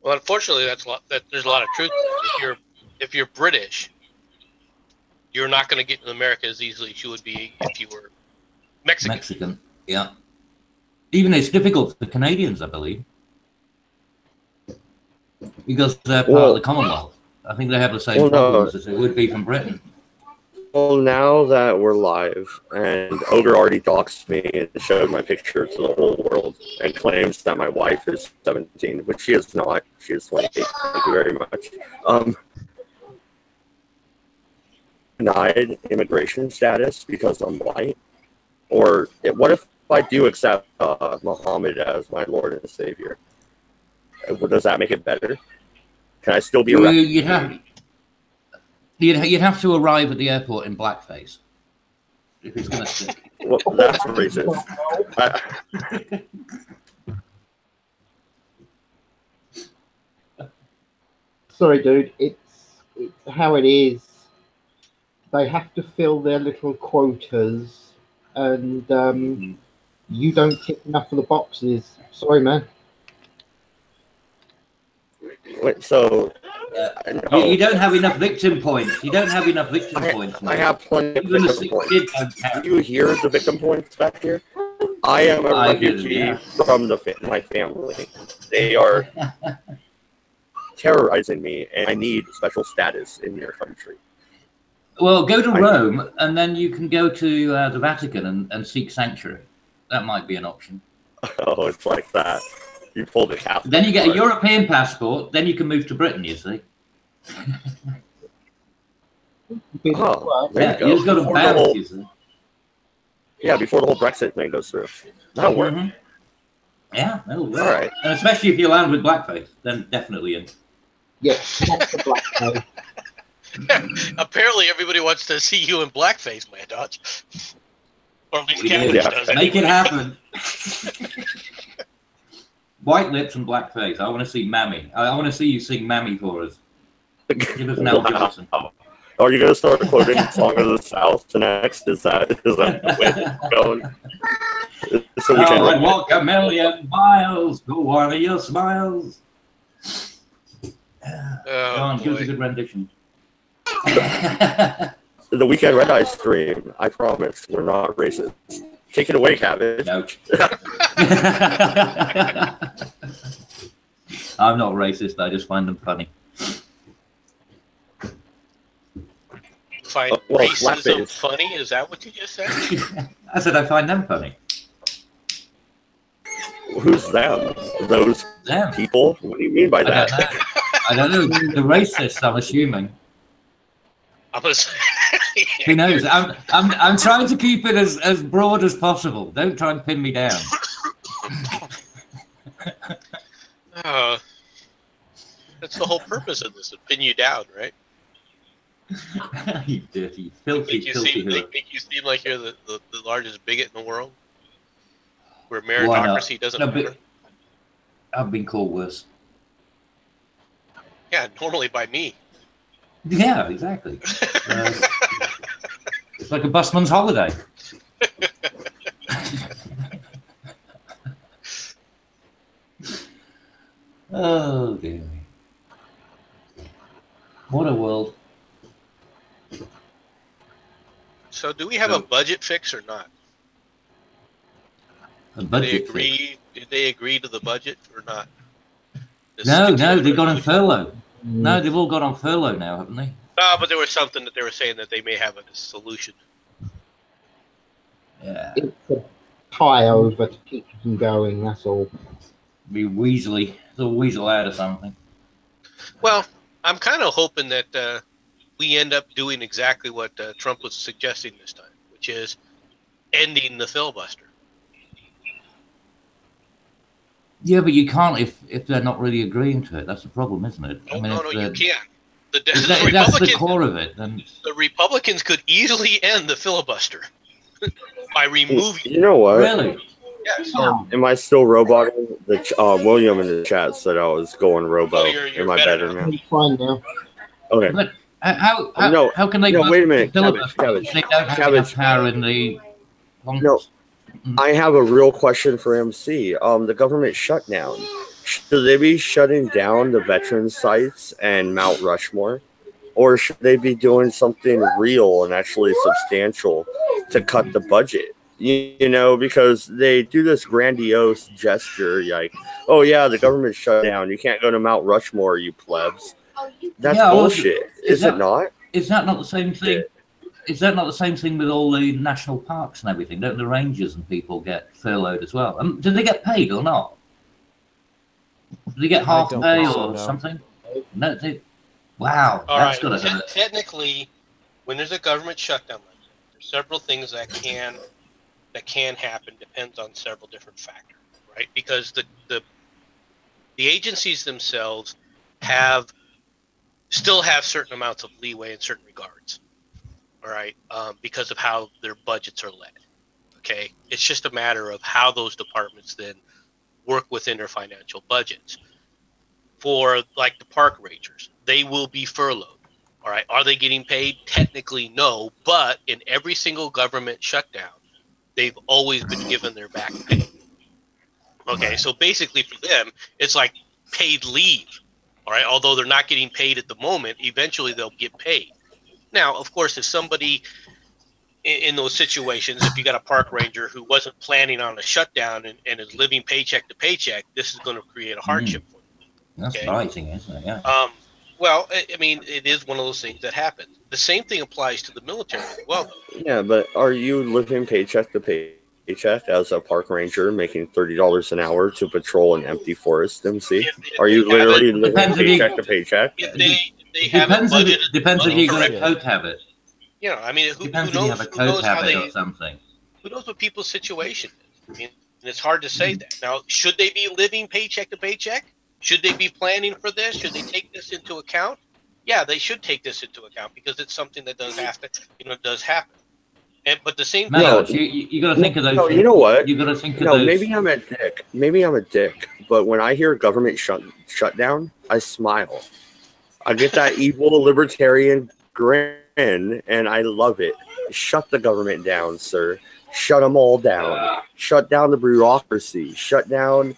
Well, unfortunately, there's a lot of truth to that. If you're British, you're not going to get to America as easily as you would be if you were Mexican. Mexican, yeah. Even it's difficult for Canadians, I believe, because they're part of the Commonwealth. I think they have the same problems as it would be from Britain. Well, now that we're live, and Ogre already doxed me and showed my picture to the whole world and claims that my wife is 17, which she is not. She is 28. Thank you very much. Denied immigration status because I'm white? Or what if I do accept Muhammad as my Lord and Savior? Does that make it better? Can I still be arrested? You'd have to arrive at the airport in blackface if it's going to stick. Well, that's racist. Sorry, dude. It's how it is. They have to fill their little quotas, and you don't tick enough of the boxes. Sorry, man. Wait, so you don't have enough victim points. You don't have enough victim points. I have plenty of victim points. Do you hear the victim points back here? I am a refugee from my family. They are terrorizing me, and I need special status in your country. Well, go to Rome, and then you can go to the Vatican and seek sanctuary. That might be an option. Oh, it's like that. You pulled it out. Then you get a European passport. Then you can move to Britain. You see. Oh, yeah, you just got to bounce. You see. Yeah, before the whole Brexit thing goes through. That'll work. Yeah, that'll work. All right. And especially if you land with blackface, then definitely in. Yeah, not the blackface. Apparently, everybody wants to see you in blackface, man, Dodge. Or at least Canada does. Make it happen. White lips and blackface. I want to see Mammy. I want to see you sing Mammy for us. Give us Mel Johnson. Are you going to start quoting Song of the South next? Is that the way it's going? So we can walk a million miles to one of your smiles. Go on, give us a good rendition. The weekend Redeye stream, I promise, we're not racist. Take it away, Cabbage. No. I'm not racist, I just find them funny. Find racism funny? Is that what you just said? I said I find them funny. Who's them? Those people? What do you mean by that? I don't know. The racists, I'm assuming. Who knows? I'm trying to keep it as broad as possible. Don't try and pin me down. That's the whole purpose of this, to pin you down, right? You dirty, filthy, make you seem like you're the largest bigot in the world? Where meritocracy doesn't matter? I've been called worse. Yeah, normally by me. Yeah, exactly. It's like a busman's holiday. Oh, dear me. What a world. So do we have a budget fix or not? A budget fix? Did they agree to the budget or not? No, they've gone on furlough. No, they've all gone on furlough now, haven't they? No, but there was something that they were saying that they may have a solution. Yeah. It's a tie over to keep them going, that's all. Be Weasley. They'll weasel out of something. Well, I'm kind of hoping that we end up doing exactly what Trump was suggesting this time, which is ending the filibuster. Yeah, but you can't if they're not really agreeing to it. That's the problem, isn't it? No, you can't. That's the core of it. Then the Republicans could easily end the filibuster by removing. You know what? Really? Yes. Am I still roboting? William in the chat said I was going robo. Am I better now? I'm fine now. Okay. But how can they? No, wait a minute. Cabbage. Cabbage. They don't have enough power in the. No. I have a real question for MC. The government shutdown. Should they be shutting down the veteran sites and Mount Rushmore? Or should they be doing something real and actually substantial to cut the budget? You know, because they do this grandiose gesture like, oh, yeah, the government's shut down. You can't go to Mount Rushmore, you plebs. That's bullshit. Is it not? Is that not the same thing? Is that not the same thing with all the national parks and everything? Don't the rangers and people get furloughed as well? Do they get paid or not? Do they get half pay or something? No, wow, All that's right. got to hurt. Technically, when there's a government shutdown, there's several things that can happen. Depends on several different factors, right? Because the agencies themselves still have certain amounts of leeway in certain regards. All right, because of how their budgets are led. Okay, it's just a matter of how those departments then work within their financial budgets. For like the park rangers, they will be furloughed. All right, are they getting paid? Technically, no. But in every single government shutdown, they've always been given their back pay. Okay, so basically for them, it's like paid leave. All right, although they're not getting paid at the moment, eventually they'll get paid. Now, of course, if somebody in those situations, if you got a park ranger who wasn't planning on a shutdown and is living paycheck to paycheck, this is going to create a hardship for them. That's surprising, isn't it? Yeah. Well, I mean, it is one of those things that happens. The same thing applies to the military as well, though. Yeah, but are you living paycheck to paycheck as a park ranger making $30 an hour to patrol an empty forest, MC? Are you literally living paycheck to paycheck? If they haven't budgeted, depends if you got a coke habit. You know, I mean, who Depends knows? if you have a coke habit or something. Who knows what people's situation is? I mean, it's hard to say that. Now, should they be living paycheck to paycheck? Should they be planning for this? Should they take this into account? Yeah, they should take this into account because it's something that does have to, does happen. But the same thing. You got to think of those. No, you know what? You got to think of those. Maybe I'm a dick. Maybe I'm a dick. But when I hear government shutdown, I smile. I get that evil libertarian grin, and I love it. Shut the government down, sir. Shut them all down. Shut down the bureaucracy. Shut down.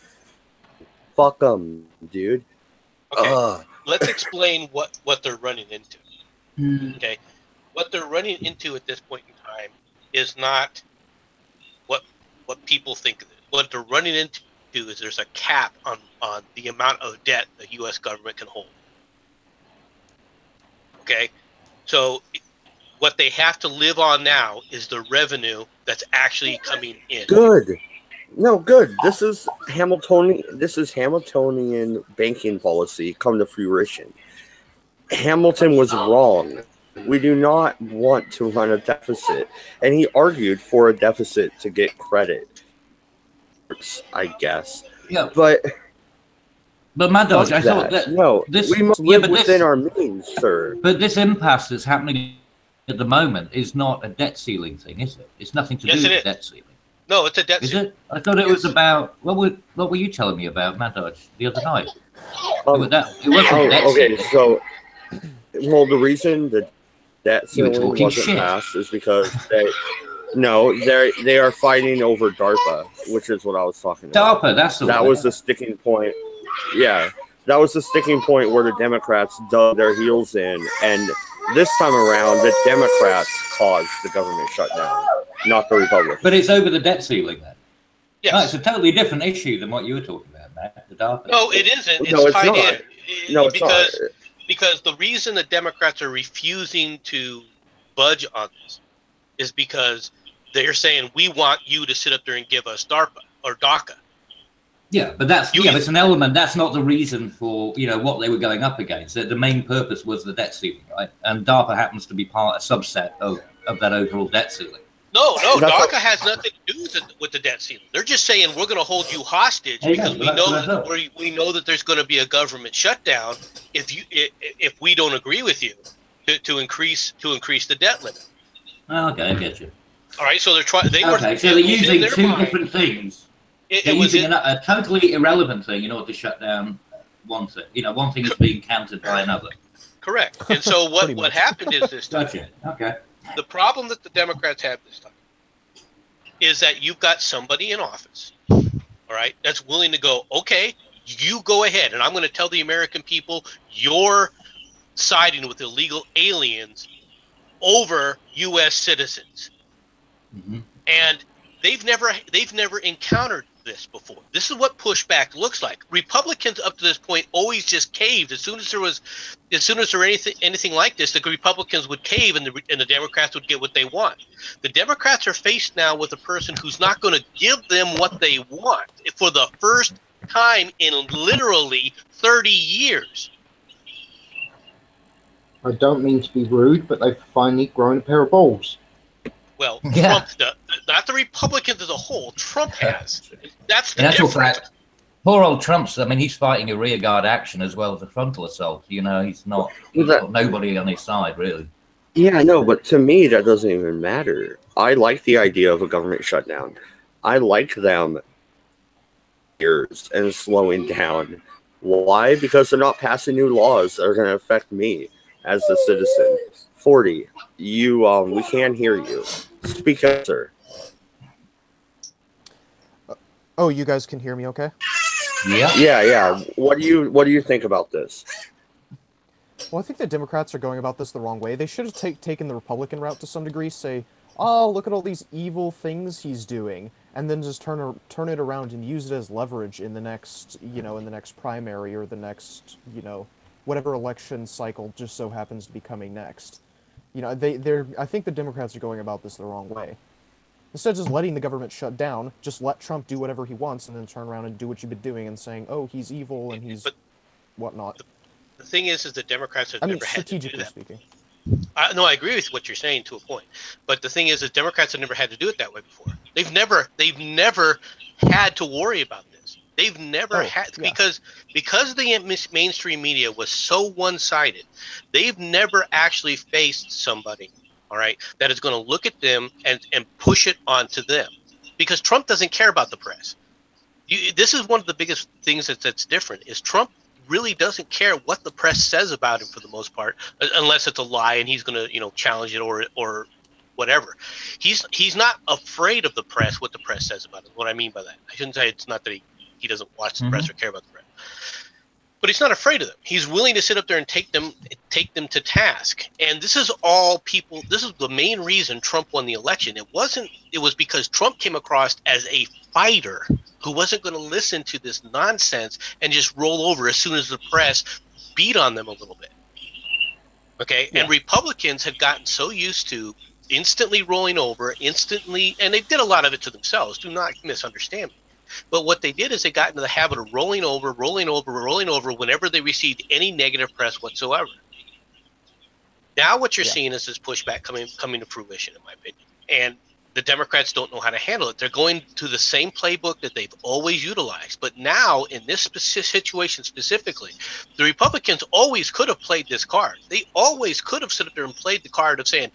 Fuck them, dude. Okay. Let's explain what they're running into. Okay. What they're running into at this point in time is not what people think of it. What they're running into is there's a cap on the amount of debt the U.S. government can hold. Okay, so what they have to live on now is the revenue that's actually coming in. Good. No, good. This is Hamiltonian banking policy come to fruition. Hamilton was wrong. We do not want to run a deficit. And he argued for a deficit to get credit, I guess. Yeah. But Mad Dog, I thought that we must live within our means, sir. But this impasse that's happening at the moment is not a debt ceiling thing, is it? It's nothing to do with debt ceiling. No, it's a debt ceiling. Is it? I thought it was about what were you telling me about, Mad Dog, the other night? It wasn't debt ceiling. So the reason the debt ceiling wasn't passed is because they are fighting over DARPA, which is what I was talking about. DARPA, that was the sticking point. Yeah, that was the sticking point where the Democrats dug their heels in, and this time around, the Democrats caused the government shutdown, not the Republicans. But it's over the debt ceiling then. Yes. No, it's a totally different issue than what you were talking about, Matt. The DARPA. No, it isn't. It's tied in. No, it's not. Because the reason the Democrats are refusing to budge on this is because they're saying we want you to sit up there and give us DARPA or DACA. Yeah, but it's an element. That's not the reason for what they were going up against. The main purpose was the debt ceiling, right? And DARPA happens to be a subset of that overall debt ceiling. No, DACA has nothing to do with the debt ceiling. They're just saying we're going to hold you hostage because we know that there's going to be a government shutdown if we don't agree with you to increase the debt limit. Okay, I get you. All right, so they're using two different things. They're using a totally irrelevant thing in order to shut down one thing. One thing is being countered by another. Correct. And so what happened is this time. Gotcha. Okay. The problem that the Democrats have this time is that you've got somebody in office, all right, that's willing to go, okay, You go ahead, and I'm going to tell the American people you're siding with illegal aliens over U.S. citizens. Mm-hmm. And they've never encountered this before. This is what pushback looks like. Republicans up to this point always just caved. As soon as there was anything like this, the Republicans would cave and the Democrats would get what they want. The Democrats are faced now with a person who's not going to give them what they want for the first time in literally 30 years. I don't mean to be rude, but they've finally grown a pair of balls. Well, Yeah. Trump, not the Republicans as a whole. Trump has. That's the In actual difference. fact, poor old Trump's, I mean, he's fighting a rearguard action as well as a frontal assault. You know, he's got nobody on his side, really. Yeah, I know, but to me, that doesn't even matter. I like the idea of a government shutdown. I like them years and slowing down. Why? Because they're not passing new laws that are going to affect me as a citizen. 40, we can't hear you. Speak up, sir. Oh, you guys can hear me okay? Yeah. What do you think about this? Well, I think the Democrats are going about this the wrong way. They should have taken the Republican route to some degree, say, oh, look at all these evil things he's doing, and then just turn it around and use it as leverage in the next, in the next primary or the next, whatever election cycle just so happens to be coming next. I think the Democrats are going about this the wrong way. Instead of just letting the government shut down, just let Trump do whatever he wants and then turn around and do what you've been doing and saying, oh, he's evil and he's whatnot. The thing is the Democrats have never had to do that. Speaking. No, I agree with what you're saying to a point. But the thing is Democrats have never had to do it that way before. They've never had to worry about this. They've never had because the mainstream media was so one-sided. They've never actually faced somebody, all right, that is going to look at them and push it onto them. Because Trump doesn't care about the press. This is one of the biggest things that's different is Trump really doesn't care what the press says about him for the most part, unless it's a lie and he's going to challenge it or whatever. He's not afraid of the press, what the press says about him. What I mean by that, I shouldn't say it's not that he doesn't watch the press or care about the press, but he's not afraid of them. He's willing to sit up there and take them to task. And this is all people. This is the main reason Trump won the election. It was because Trump came across as a fighter who wasn't going to listen to this nonsense and just roll over as soon as the press beat on them a little bit. Okay? Yeah. And Republicans had gotten so used to instantly rolling over, and they did a lot of it to themselves. Do not misunderstand me. But what they did is they got into the habit of rolling over whenever they received any negative press whatsoever. Now what you're seeing is this pushback coming to fruition, in my opinion. And the Democrats don't know how to handle it. They're going to the same playbook that they've always utilized. But now, in this situation specifically, the Republicans always could have played this card. They always could have sit up there and played the card of saying,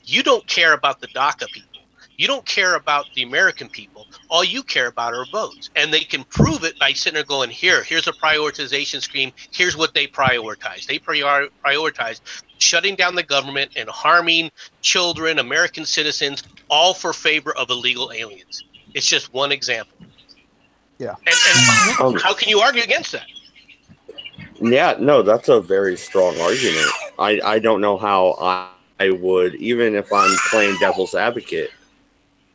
you don't care about the DACA people. You don't care about the American people. All you care about are votes. And they can prove it by sitting there going, here's a prioritization scheme. Here's what they prioritize. They prioritize shutting down the government and harming children, American citizens, all for favor of illegal aliens. It's just one example. Yeah. And how can you argue against that? Yeah, no, that's a very strong argument. I don't know how I would, even if I'm playing devil's advocate,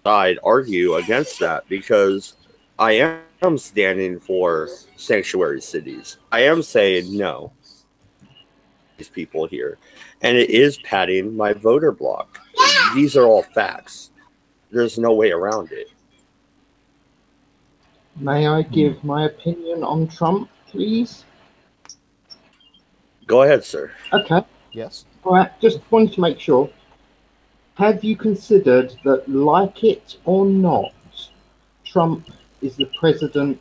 I'd argue against that because I am standing for sanctuary cities. I am saying no these people here, and it is padding my voter block. These are all facts. There's no way around it. May I give my opinion on Trump, please? Go ahead, sir. Okay. Yes. All right. Just wanted to make sure. Have you considered that, like it or not, Trump is the president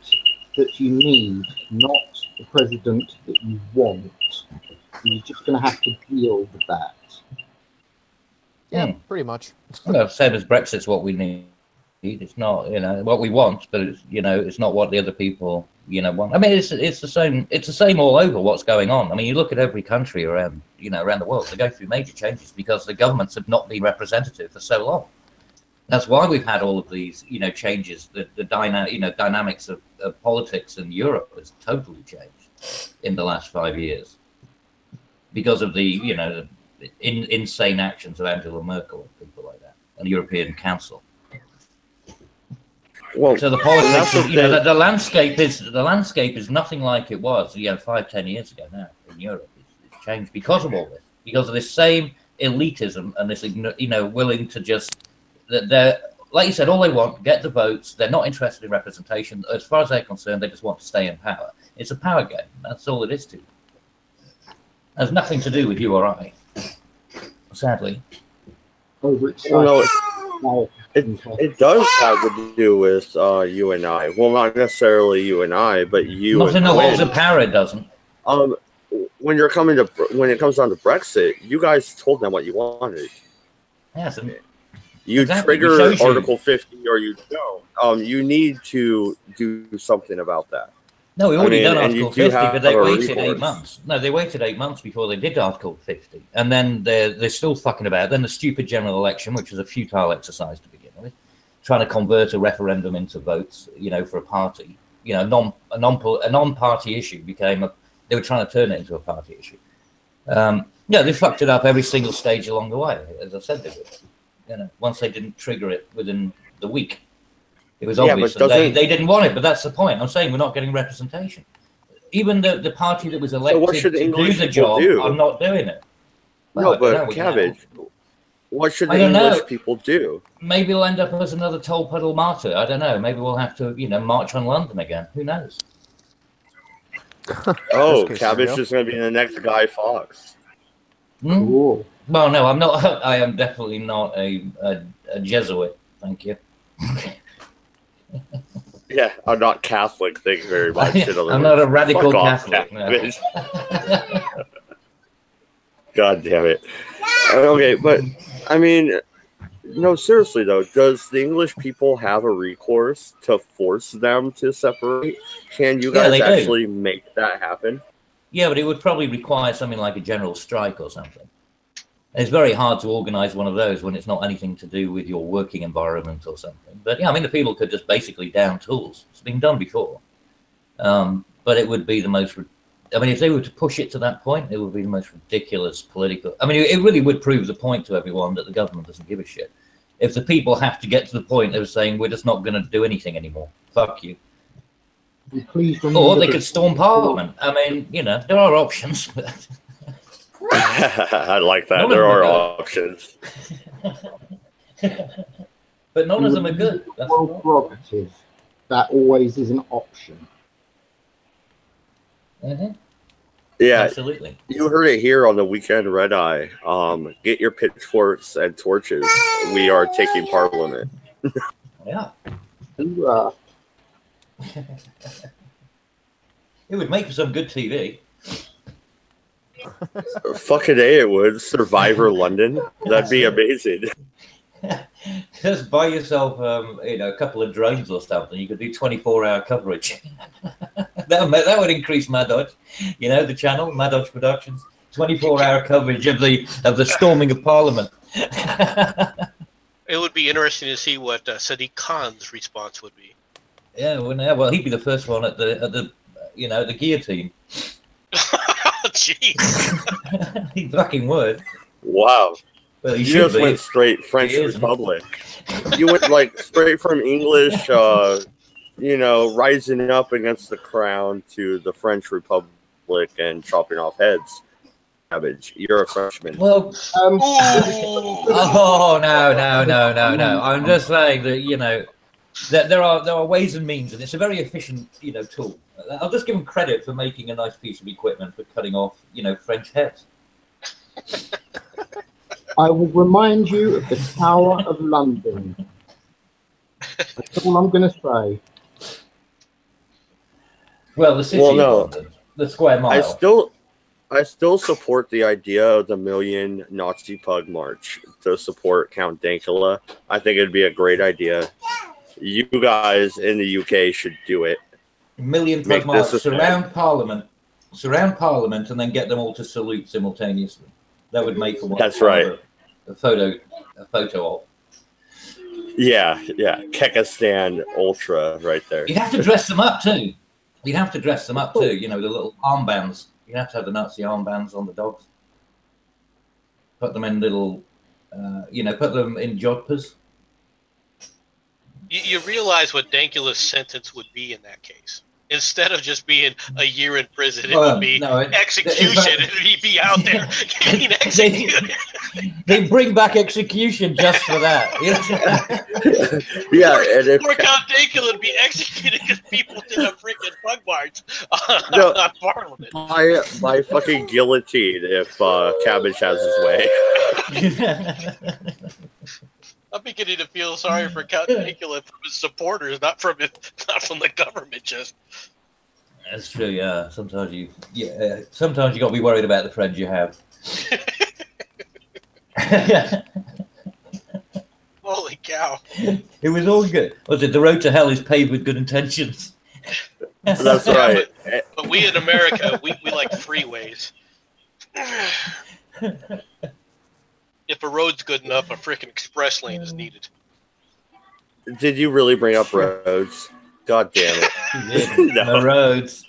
that you need, not the president that you want? You're just going to have to deal with that. Yeah, pretty much. Well, same as Brexit's what we need. It's not, what we want, but it's, it's not what the other people, want. I mean, it's the same. It's the same all over. What's going on? I mean, you look at every country around, around the world. They go through major changes because the governments have not been representative for so long. That's why we've had all of these, changes. The dynamics of politics in Europe has totally changed in the last 5 years because of the, insane actions of Angela Merkel and people like that, and the European Council. Well, So the politics, the landscape is nothing like it was, 5-10 years ago now in Europe. It's changed because of all this, because of this same elitism and this, willing to just, they're, like you said, all they want, get the votes. They're not interested in representation. As far as they're concerned, they just want to stay in power. It's a power game. That's all it is to. It has nothing to do with you or I, sadly. It does have to do with you and I. Well, not necessarily you and I, but you. Not in the halls of power, it doesn't. When it comes down to Brexit, you guys told them what you wanted. Yes. You trigger Article 50 or you don't. You need to do something about that. No, we already done Article 50, but they waited 8 months. No, they waited 8 months before they did Article 50. And then they're still fucking about. Then the stupid general election, which was a futile exercise to begin with, trying to convert a referendum into votes, for a party. A non-party issue became they were trying to turn it into a party issue. They fucked it up every single stage along the way, as I said they would. Once they didn't trigger it within the week. It was obvious that they didn't want it, but that's the point. I'm saying we're not getting representation. Even the party that was elected to do the job are not doing it. Well, no, but Cabbage, what should the English people do? Maybe we'll end up as another toll puddle martyr. I don't know. Maybe we'll have to, march on London again. Who knows? Cabbage is going to be the next Guy Fawkes. Cool. Well, no, I'm not. I am definitely not a Jesuit. Thank you. Yeah, I'm not Catholic. Thank you very much. I'm not a radical Catholic. No. God damn it. Okay, but I mean, no, seriously though, does the English people have a recourse to force them to separate? Can you guys actually make that happen? Yeah, but it would probably require something like a general strike or something. It's very hard to organize one of those when it's not anything to do with your working environment or something. But yeah, I mean, the people could just basically down tools. It's been done before. But it would be the most, if they were to push it to that point, it would be the most ridiculous political. It really would prove the point to everyone that the government doesn't give a shit. If the people have to get to the point of saying, we're just not going to do anything anymore. Fuck you. Or they could storm Parliament. There are options. I like that. There are options. But none of them are good. That's prerogative. That always is an option. Mm-hmm. Yeah, absolutely. You heard it here on the weekend Redeye. Get your pitchforks and torches. We are taking Parliament. Yeah. It would make for some good TV. Fucking A, it would. Survivor London. That'd be amazing. Just buy yourself, a couple of drones or something. You could do 24-hour coverage. that would increase Madodge. The channel, Madodge Productions. 24-hour coverage of the storming of Parliament. It would be interesting to see what Sadiq Khan's response would be. Yeah, well, he'd be the first one at the guillotine. Jeez. He fucking would. Wow. Well, you just went straight French Republic. You went straight from English, rising up against the crown to the French Republic and chopping off heads. Cabbage, you're a Frenchman. Well, no. I'm just saying that that there are ways and means, and it's a very efficient tool. I'll just give them credit for making a nice piece of equipment for cutting off French heads. I will remind you of the Tower of London. That's all I'm going to say. Well, the city of London, the square mile. I still support the idea of the Million Nazi Pug March to support Count Dankula. I think it'd be a great idea. You guys in the UK should do it. Million Pug March, surround Parliament, and then get them all to salute simultaneously. That would make for one. That's right. A photo of. Yeah, Kekistan Ultra right there. You'd have to dress them up too. You'd have to dress them up too. You know, the little armbands. You'd have to have the Nazi armbands on the dogs. Put them in little, put them in jodhpurs. You realize what Dankula's sentence would be in that case. Instead of just being a year in prison, it would be execution, and he'd be out there getting executed. They bring back execution just for that. Yeah, and if poor Count Dankula would be executed because people did a freaking bug march on Parliament. By fucking guillotine if Cabbage has his way. I'm beginning to feel sorry for Count Dankula from his supporters, not from the government. Just that's true. Yeah, sometimes you got to be worried about the friends you have. Holy cow! It was all good. Was it the road to hell is paved with good intentions? That's right. But we in America, we like freeways. If a road's good enough, a freaking express lane is needed. Did you really bring up roads? God damn it. No roads.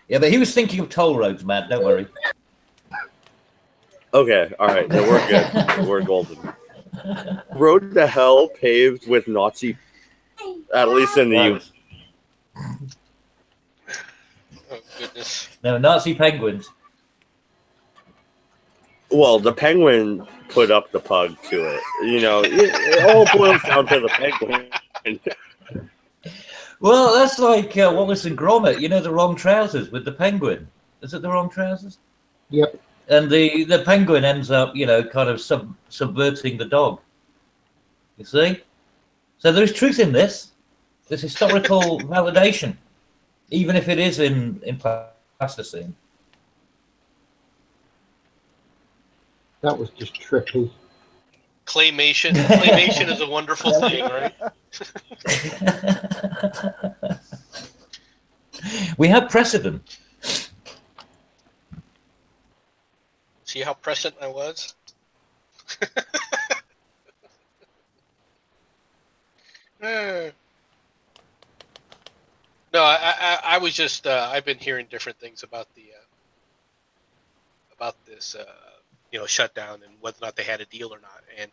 Yeah, but he was thinking of toll roads, man. Don't worry. Okay, all right. No, we're good. We're golden. Road to hell paved with Nazi, at least in the U.S. Oh, goodness. No, Nazi penguins. Well, the penguin put up the pug to it. You know, it all boils down to the penguin. Well, that's like Wallace and Gromit. You know, the wrong trousers with the penguin. Is it the wrong trousers? Yep. And the penguin ends up, kind of subverting the dog. You see? So there's truth in this. There's historical validation, even if it is in plasticine. That was just trippy. Claymation is a wonderful thing, right? We have precedent. See how prescient I was? No, I was just I've been hearing different things about this shutdown and whether or not they had a deal or not, and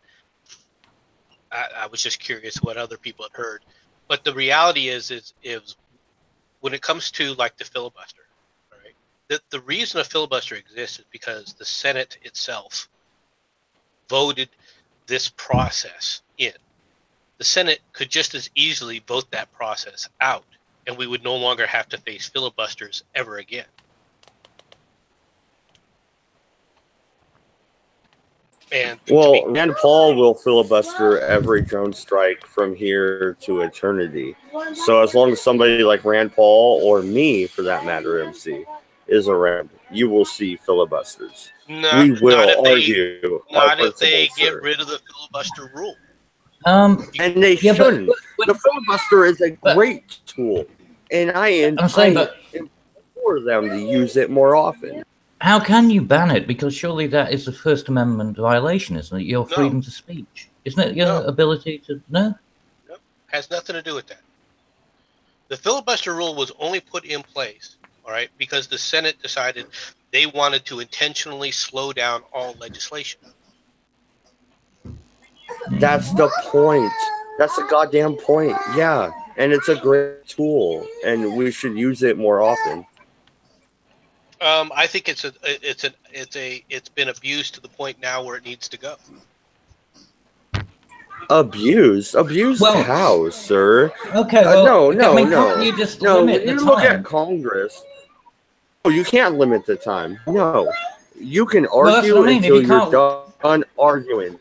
I was just curious what other people had heard. But the reality is when it comes to like the filibuster, all right, the reason a filibuster exists is because the Senate itself voted this process in. The Senate could just as easily vote that process out, and we would no longer have to face filibusters ever again. And Rand Paul will filibuster every drone strike from here to eternity. So as long as somebody like Rand Paul or me, for that matter, MC, is around, you will see filibusters. We will argue. Not if they get rid of the filibuster rule. And they shouldn't. The filibuster is a great tool, and I implore them to use it more often. How can you ban it? Because surely that is a First Amendment violation, isn't it? Your freedom to speech. Isn't it your ability to... No? No, has nothing to do with that. The filibuster rule was only put in place, all right, because the Senate decided they wanted to intentionally slow down all legislation. That's the point. That's the goddamn point. Yeah, and it's a great tool, and we should use it more often. I think it's been abused to the point now where it needs to go. Abused how, sir? Okay, well, no. You just limit the time. Look at Congress. Oh, you can't limit the time. No, you can argue until you're done arguing.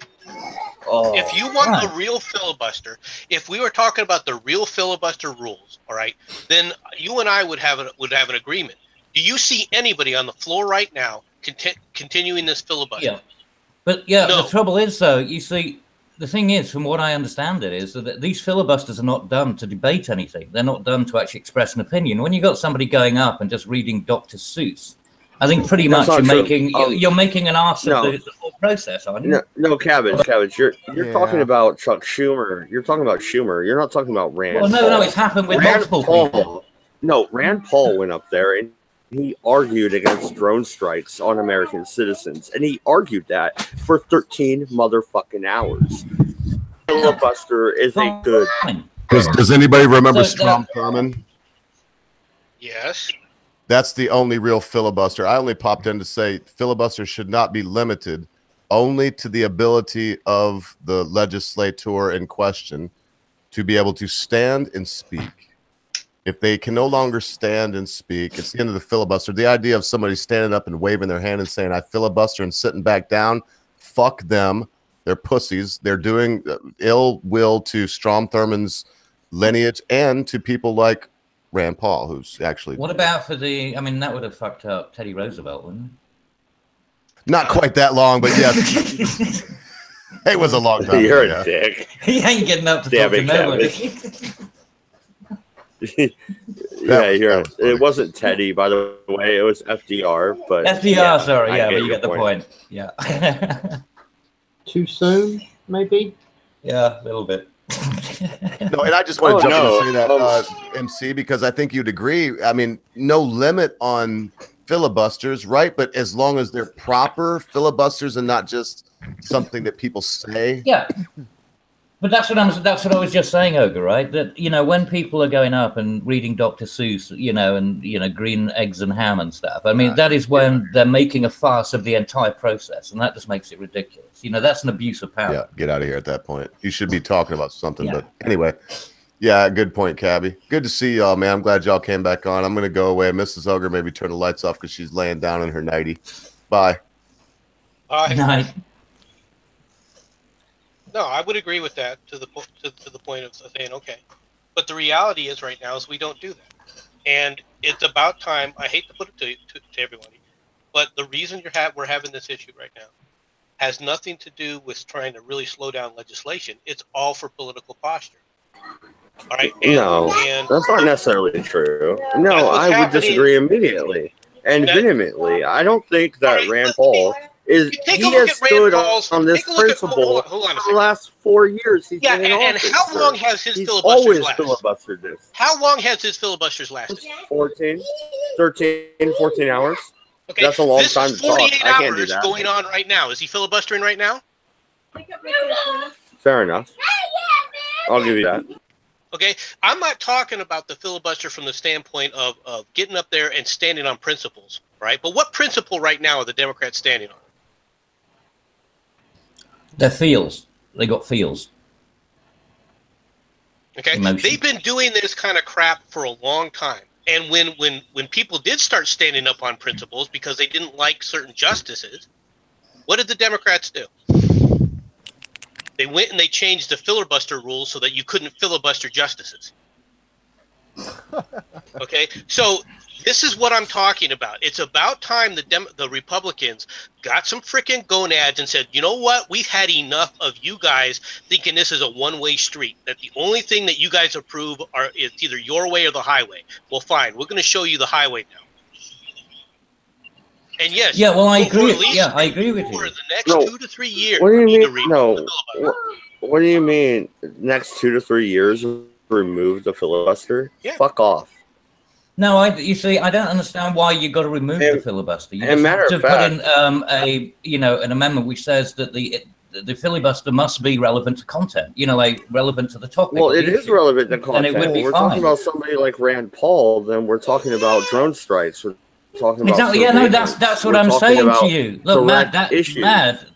Oh. If you want the real filibuster, if we were talking about the real filibuster rules, all right, then you and I would have an agreement. Do you see anybody on the floor right now continuing this filibuster? Yeah, but the trouble is, though, you see, the thing is, from what I understand, it is that these filibusters are not done to debate anything. They're not done to actually express an opinion. When you got somebody going up and just reading Dr. Seuss, I think pretty That's much not true. you're making an arse no. of the whole process, aren't you? No, Cabbage. You're Yeah. talking about Chuck Schumer. You're talking about Schumer. You're not talking about Rand. Well, Paul. no, it's happened with Rand multiple Paul. people. No, Rand Paul went up there and he argued against drone strikes on American citizens, and he argued that for 13 motherfucking hours. Filibuster is a good. Does anybody remember So, Strom Thurmond? Yes. That's the only real filibuster. I only popped in to say filibuster should not be limited only to the ability of the legislator in question to be able to stand and speak. If they can no longer stand and speak, it's the end of the filibuster. The idea of somebody standing up and waving their hand and saying, I filibuster, and sitting back down, fuck them. They're pussies. They're doing ill will to Strom Thurmond's lineage and to people like Rand Paul, who's actually... What about for the... I mean, that would have fucked up Teddy Roosevelt, wouldn't it? Not quite that long, but yes. It was a long time. You're ago, a dick. He ain't getting up to talk to nobody. It wasn't Teddy, by the way. It was FDR. But FDR, sorry. I Yeah, but you your get the point. Yeah. Too soon, maybe? Yeah, a little bit. No, and I just want to jump in and say that, Oh, MC, because I think you'd agree. I mean, no limit on filibusters, right? But as long as they're proper filibusters and not just something that people say. Yeah. But that's what I was just saying, Ogre, right? That, you know, when people are going up and reading Dr. Seuss, and green eggs and ham and stuff, I mean, that is when they're making a farce of the entire process, and that just makes it ridiculous. You know, that's an abuse of power. Yeah, get out of here at that point. You should be talking about something. Yeah. But anyway, yeah, good point, Cabby. Good to see y'all, man. I'm glad y'all came back on. I'm going to go away. Mrs. Ogre maybe turn the lights off because she's laying down in her nightie. Bye. Bye. Night. No, I would agree with that to the point of saying okay, but the reality is right now is we don't do that, and it's about time. I hate to put it to everybody, but the reason we're having this issue right now has nothing to do with trying to really slow down legislation. It's all for political posture. All right? That's not necessarily true. No, I would disagree immediately and vehemently. I don't think that Rand Paul. He has stood on this principle for the last 4 years. He's been in office, and how long has his filibusters lasted? Filibustered this. How long has his filibusters lasted? 14 hours. Okay, that's a long time to talk. I can't do that. Going on right now. Is he filibustering right now? Fair enough. I'll give you that. Okay, I'm not talking about the filibuster from the standpoint of getting up there and standing on principles, right? But what principle right now are the Democrats standing on? They're feels. They got feels. Okay, they've been doing this kind of crap for a long time. And when people did start standing up on principles because they didn't like certain justices, what did the Democrats do? They went and they changed the filibuster rules so that you couldn't filibuster justices. Okay, so this is what I'm talking about. It's about time the Republicans got some freaking gonads and said, you know what? We've had enough of you guys thinking this is a one-way street, that the only thing that you guys approve is either your way or the highway. Well, fine. We're going to show you the highway now. And yes. Yeah, well, I agree. Yeah, I agree with you. For the next 2 to 3 years. What do you mean? No. What do you mean? Next 2 to 3 years, remove the filibuster? Yeah. Fuck off. No, you see, I don't understand why you got to remove the filibuster. You just have to put in an amendment which says that the filibuster must be relevant to content. Relevant to the topic. Well, it is relevant to content. And it would be we're fine. Talking about somebody like Rand Paul, then we're talking about drone strikes. We're talking about exactly. Yeah, no, that's what I'm saying to you. Look, Matt,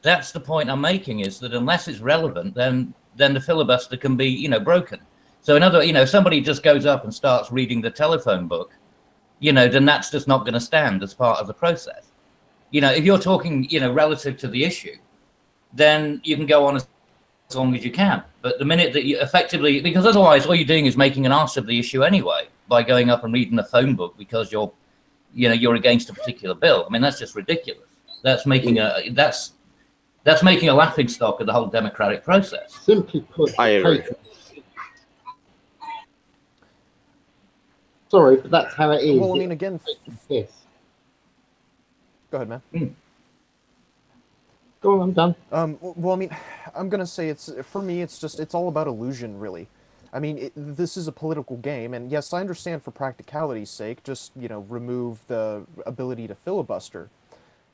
that's the point I'm making, is that unless it's relevant, then the filibuster can be, broken. So if somebody just goes up and starts reading the telephone book, then that's just not going to stand as part of the process. If you're talking, relative to the issue, then you can go on as long as you can. But the minute that you effectively, because otherwise all you're doing is making an arse of the issue anyway by going up and reading a phone book because you're against a particular bill. I mean, that's just ridiculous. That's making a laughing stock of the whole democratic process. Simply put, I agree. Sorry, but that's how it is. Well, I mean, again, Go ahead, man. Go on, I'm done. Well, I mean, I'm gonna say for me, it's all about illusion, really. I mean, this is a political game, and yes, I understand for practicality's sake, just remove the ability to filibuster.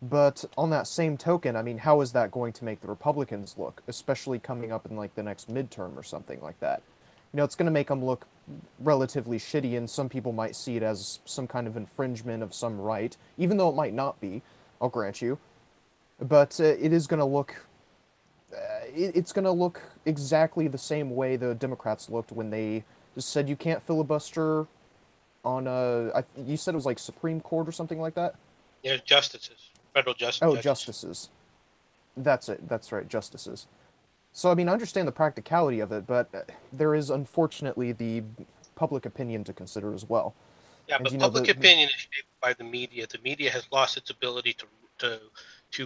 But on that same token, I mean, how is that going to make the Republicans look, especially coming up in like the next midterm or something like that? It's going to make them look relatively shitty, and some people might see it as some kind of infringement of some right, even though it might not be. I'll grant you, but it is going to look. It's going to look exactly the same way the Democrats looked when they just said you can't filibuster on you said it was like Supreme Court or something like that. Yeah, justices, federal justice. Oh, justices. That's it. That's right, justices. So, I mean, I understand the practicality of it, but there is unfortunately the public opinion to consider as well. Yeah, but public opinion is shaped by the media. The media has lost its ability to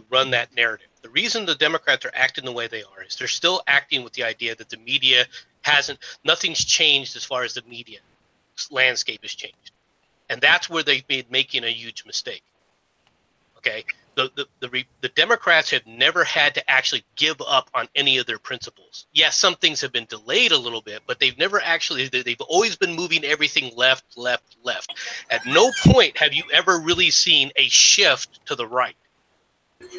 run that narrative. The reason the Democrats are acting the way they are is they're still acting with the idea that the media nothing's changed as far as the media landscape has changed. And that's where they've been making a huge mistake. Okay? The Democrats have never had to actually give up on any of their principles. Yes, some things have been delayed a little bit, but they've never actually, they've always been moving everything left. At no point have you ever really seen a shift to the right.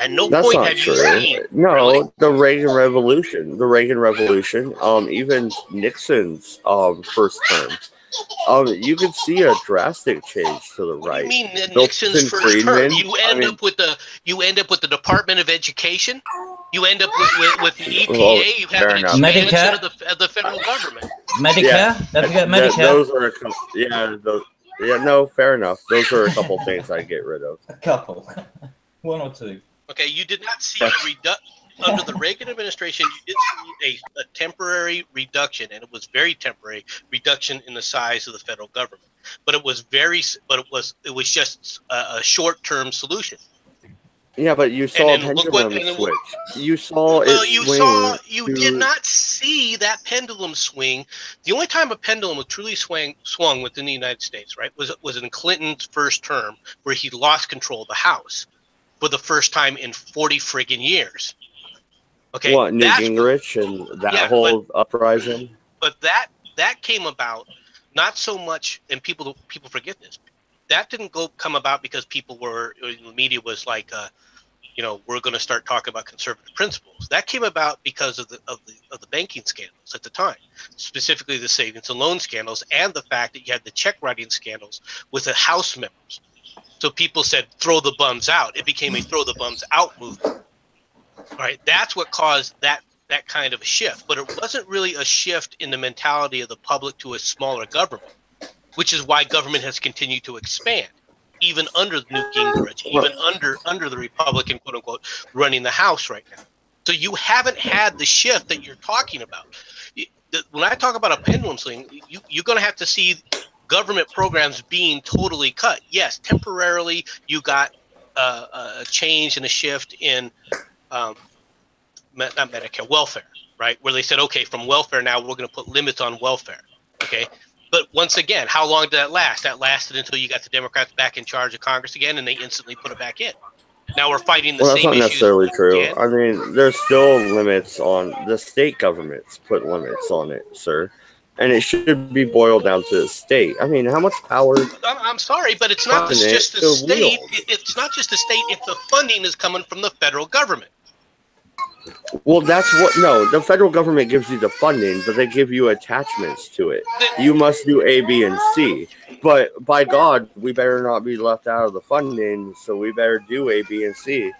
At no That's point not have true. you seen. No, really? the Reagan Revolution. Even Nixon's first term. You could see a drastic change to the What right. do you mean Nixon's first term? You end up with the Department of Education. You end up with the EPA. Well, you have an fair enough. expansion of the federal government. Medicare? Yeah, Don't forget Medicare. Those are no, fair enough. Those are a couple things I get rid of. A couple. One or two. Okay, you did not see a reduction under the Reagan administration. You did see a temporary reduction, and it was very temporary reduction in the size of the federal government. But it was just a short-term solution. Yeah, but you saw a pendulum switch. You saw it swing. You did not see that pendulum swing. The only time a pendulum was truly swung within the United States, right, was in Clinton's first term, where he lost control of the House for the first time in 40 friggin' years. Okay, what, Newt Gingrich and that whole uprising? But that came about not so much, and people forget this. That didn't come about because the media was like, we're going to start talking about conservative principles. That came about because of the banking scandals at the time, specifically the savings and loan scandals, and the fact that you had the check writing scandals with the House members. So people said, throw the bums out. It became a throw the bums out movement. All right, that's what caused that kind of a shift. But it wasn't really a shift in the mentality of the public to a smaller government, which is why government has continued to expand, even under Newt Gingrich, even under the Republican, quote unquote, running the House right now. So you haven't had the shift that you're talking about. When I talk about a pendulum swing, you're going to have to see government programs being totally cut. Yes, temporarily you got a change and a shift in not Medicare, welfare, right? Where they said, okay, from welfare now we're going to put limits on welfare, okay? But once again, how long did that last? That lasted until you got the Democrats back in charge of Congress again, and they instantly put it back in. Now we're fighting the same issues. Well, that's not necessarily true. Again. I mean, there's still limits on the state governments put limits on it, sir. And it should be boiled down to the state. I mean, how much power? I'm sorry, but it's not just the state. It's not just the state if the funding is coming from the federal government. Well, the federal government gives you the funding, but they give you attachments to it. You must do A, B, and C. But by God, we better not be left out of the funding, so we better do A, B, and C.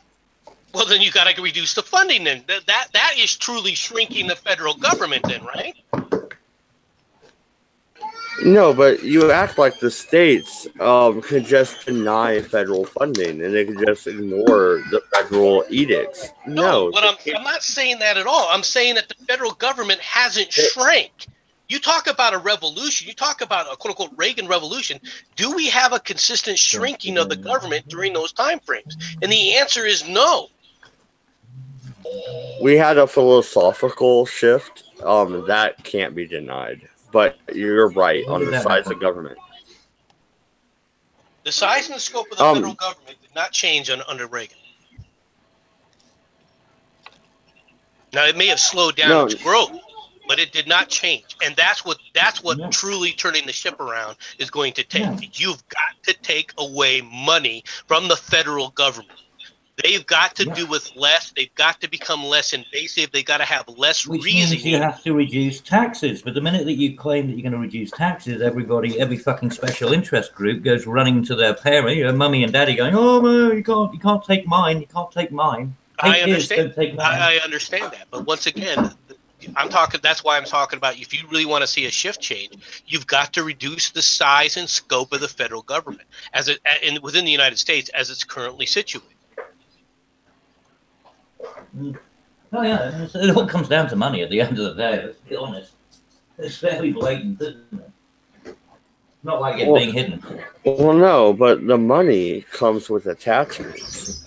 Well, then you got to reduce the funding. Then that is truly shrinking the federal government. Then, right? No, but you act like the states could just deny federal funding and they could just ignore the federal edicts. No, I'm not saying that at all. I'm saying that the federal government hasn't shrank. You talk about a revolution. You talk about a quote-unquote Reagan revolution. Do we have a consistent shrinking of the government during those time frames? And the answer is no. We had a philosophical shift that can't be denied. But you're right on the size of government. The size and the scope of the federal government did not change under Reagan. Now it may have slowed down its growth, but it did not change, and that's what truly turning the ship around is going to take. You've got to take away money from the federal government. They've got to do with less. They've got to become less invasive. They've got to have less Which reasoning. means you have to reduce taxes. But the minute that you claim that you're going to reduce taxes, every fucking special interest group goes running to their parent, mummy and daddy, going, "Oh no, you can't take mine. You can't take mine." I understand. I understand that, but once again, I'm talking. That's why I'm talking about. If you really want to see a shift change, you've got to reduce the size and scope of the federal government within the United States as it's currently situated. Oh yeah, it all comes down to money at the end of the day. Let's be honest. It's fairly blatant, isn't it? Not like it's being hidden. Well, no, but the money comes with the taxes.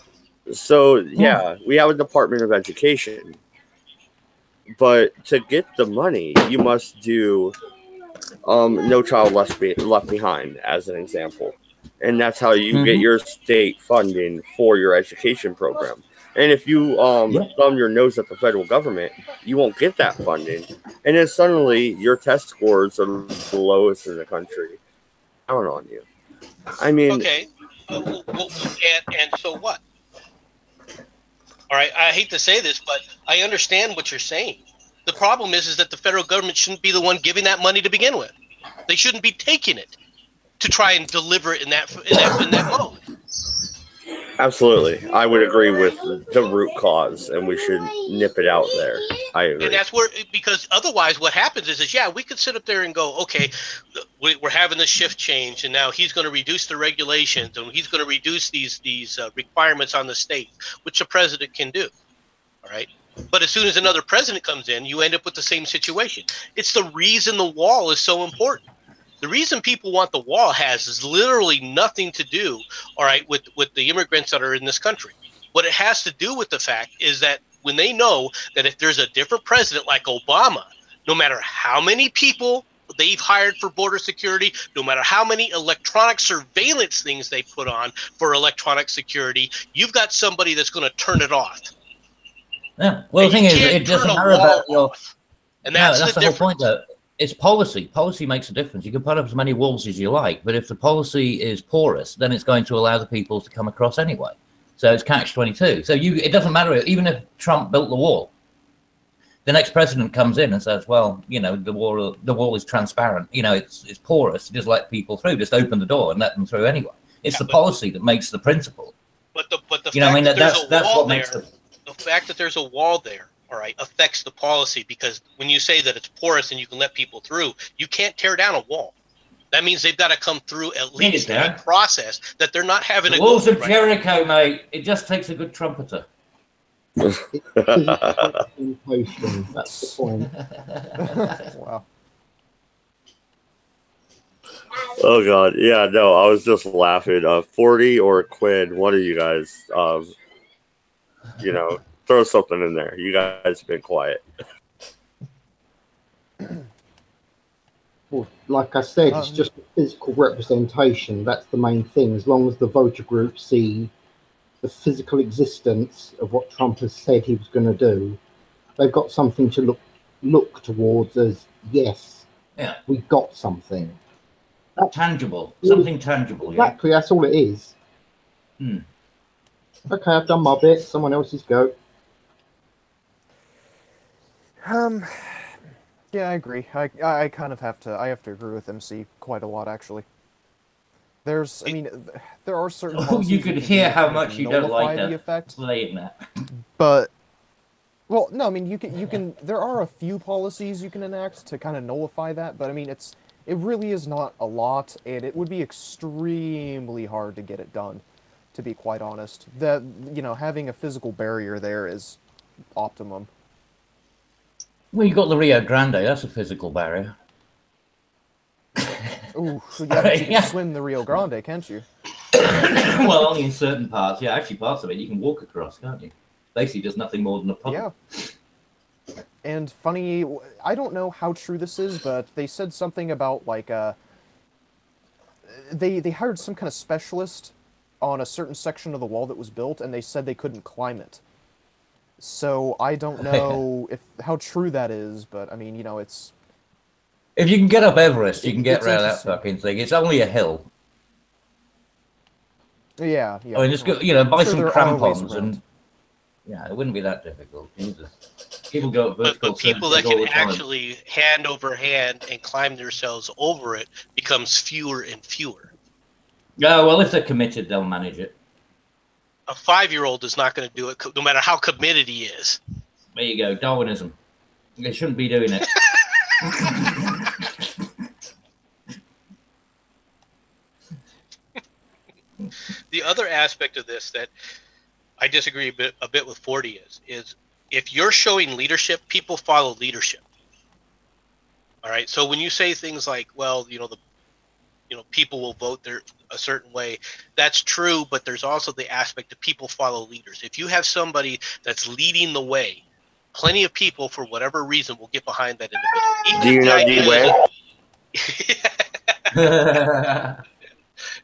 So yeah, we have a Department of Education, but to get the money, you must do No Child Left Behind as an example, and that's how you get your state funding for your education program. And if you thumb your nose at the federal government, you won't get that funding, and then suddenly your test scores are the lowest in the country. Down on you. I mean, okay, and so what? All right, I hate to say this, but I understand what you're saying. The problem is that the federal government shouldn't be the one giving that money to begin with. They shouldn't be taking it to try and deliver it in that mode. Absolutely, I would agree with the root cause, and we should nip it out there. I agree. And that's where, because otherwise, what happens is we could sit up there and go, okay, we're having this shift change, and now he's going to reduce the regulations, and he's going to reduce these requirements on the state, which the president can do. All right. But as soon as another president comes in, you end up with the same situation. It's the reason the wall is so important. The reason people want the wall has literally nothing to do, all right, with the immigrants that are in this country. What it has to do with the fact is that when they know that if there's a different president like Obama, no matter how many people they've hired for border security, no matter how many electronic surveillance things they put on for electronic security, you've got somebody that's going to turn it off. Yeah. Well, the thing is, it doesn't matter about your. And that's the whole point, though. It's policy. Policy makes a difference. You can put up as many walls as you like, but if the policy is porous, then it's going to allow the people to come across anyway. So it's catch-22. So it doesn't matter. Even if Trump built the wall, the next president comes in and says, well, the wall is transparent. It's porous. Just let people through. Just open the door and let them through anyway. It's the policy that makes the principle. But the fact that there's a wall there, all right, affects the policy, because when you say that it's porous and you can let people through, you can't tear down a wall. That means they've got to come through at least a process that they're not having. The walls of Jericho, mate. It just takes a good trumpeter. That's the point. Wow. Oh God, yeah, no, I was just laughing. 40 or Quinn, one of you guys, throw something in there. You guys have been quiet. Well, like I said, it's just a physical representation. That's the main thing. As long as the voter group see the physical existence of what Trump has said he was going to do, they've got something to look towards as, yes, we got something. That's tangible. Something tangible. Exactly, that's all it is. Okay, I've done my bit. Someone else's go. Yeah, I agree. I kind of have to agree with MC quite a lot, actually. There are certain policies you could hear how much you don't like the effect, playing that. But well, no, I mean you can there are a few policies you can enact to kind of nullify that, but I mean it really is not a lot, and it would be extremely hard to get it done, to be quite honest. That having a physical barrier there is optimum. Well, you got the Rio Grande. That's a physical barrier. Ooh, so you can swim the Rio Grande, can't you? Well, only in certain parts. Yeah, actually, parts of it you can walk across, can't you? Basically, just nothing more than a puddle. Yeah. And funny, I don't know how true this is, but they said something about they hired some kind of specialist on a certain section of the wall that was built, and they said they couldn't climb it. So I don't know if how true that is, but I mean, you know, it's. If you can get up Everest, you can get It's around that interesting. fucking thing. It's only a hill. Yeah, yeah. I mean, just go, you know, buy I'm sure some there are ways crampons around. and yeah, it wouldn't be that difficult. Jesus. People go up vertical But people surges that all can the time. actually hand over hand and climb themselves over it becomes fewer and fewer. Yeah, well, if they're committed, they'll manage it. A 5-year-old is not going to do it, no matter how committed he is. There you go, Darwinism. They shouldn't be doing it. The other aspect of this that I disagree a bit with 40 is if you're showing leadership, people follow leadership. All right. So when you say things like, well, people will vote a certain way, that's true, but there's also the aspect that people follow leaders. If you have somebody that's leading the way, plenty of people, for whatever reason, will get behind that individual. Do you know D-Way?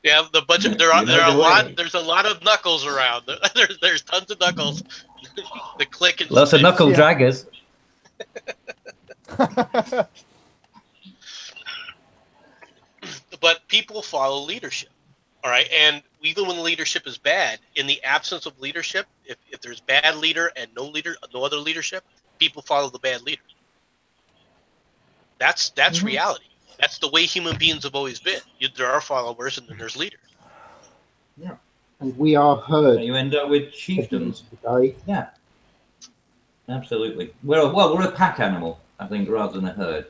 Yeah, the budget. There You are know the way. There's a lot of knuckles around. There's tons of knuckles. The click and Lots of knuckle Yeah. draggers. But people follow leadership. All right, and even when the leadership is bad, in the absence of leadership, if there's bad leader and no other leadership, people follow the bad leader. That's reality. That's the way human beings have always been. There are followers and then there's leaders. And we are heard You end up with chieftains. today. Yeah, absolutely. We're a pack animal, I think, rather than a herd.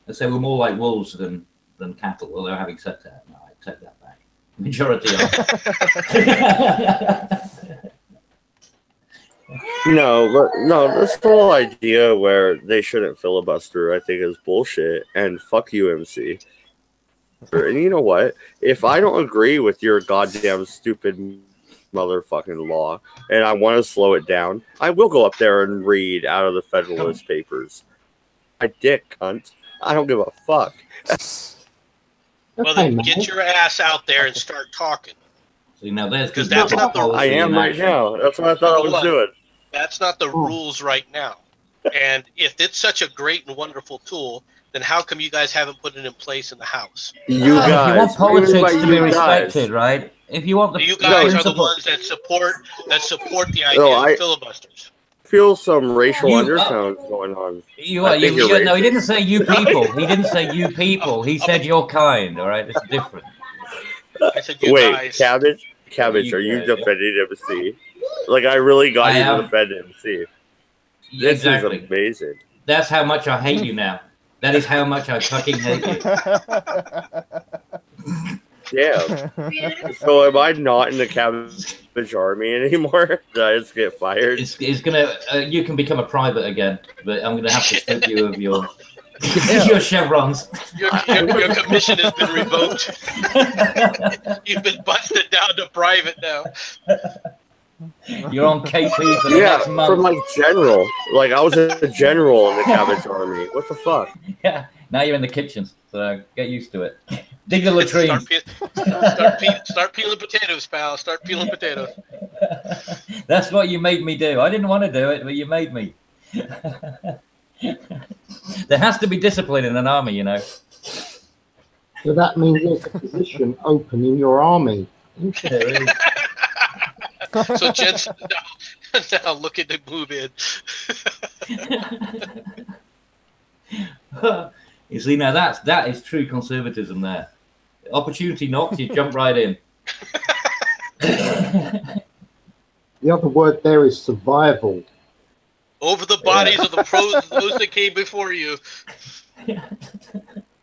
I'd say we're more like wolves than cattle. Although having said that, no, I take that back. Majority are. No, this whole idea where they shouldn't filibuster, I think, is bullshit. And fuck you, MC. And you know what? If I don't agree with your goddamn stupid motherfucking law, and I want to slow it down, I will go up there and read out of the Federalist Papers. My dick, cunt. I don't give a fuck. Well, Okay, then man. get your ass out there and start talking. See, now there's Because that's not the- I am right now. That's what I thought I was doing. That's not the rules right now. And if it's such a great and wonderful tool, then how come you guys haven't put it in place in the House? You Well, guys. if you want politics what do to you be mean by respected, right? If you want the You guys are the principle- ones that support the idea No, of filibusters. Feel some racial You- undertones going on. You I are. think You, you're no, he racist. didn't say you people. He didn't say you people. He said your kind. All right, it's different. I said you Wait, guys. Cabbage, You are you guys. defending MC? Like, I really got I you am. to defend MC. This Exactly. is amazing. That's how much I hate you now. That is how much I fucking hate you. Damn. So am I not in the Cabbage Army anymore? Did I just get fired? It's gonna. You can become a private again, but I'm gonna have to strip you of your Yeah. your chevrons. Your commission has been revoked. You've been busted down to private now. You're on KP for the Yeah, next month. from like general. Like, I was a general in the Cabbage Army. What the fuck? Yeah. Now you're in the kitchens, so get used to it. Dig the latrines. Start peeling potatoes, pal. Start peeling potatoes. That's what you made me do. I didn't want to do it, but you made me. There has to be discipline in an army, you know. So that means there's a position open in your army. There is. So Jensen now looking to move in. You see, now that is true conservatism there. Opportunity knocks, you jump right in. The other word there is survival. Over the bodies of those that came before you.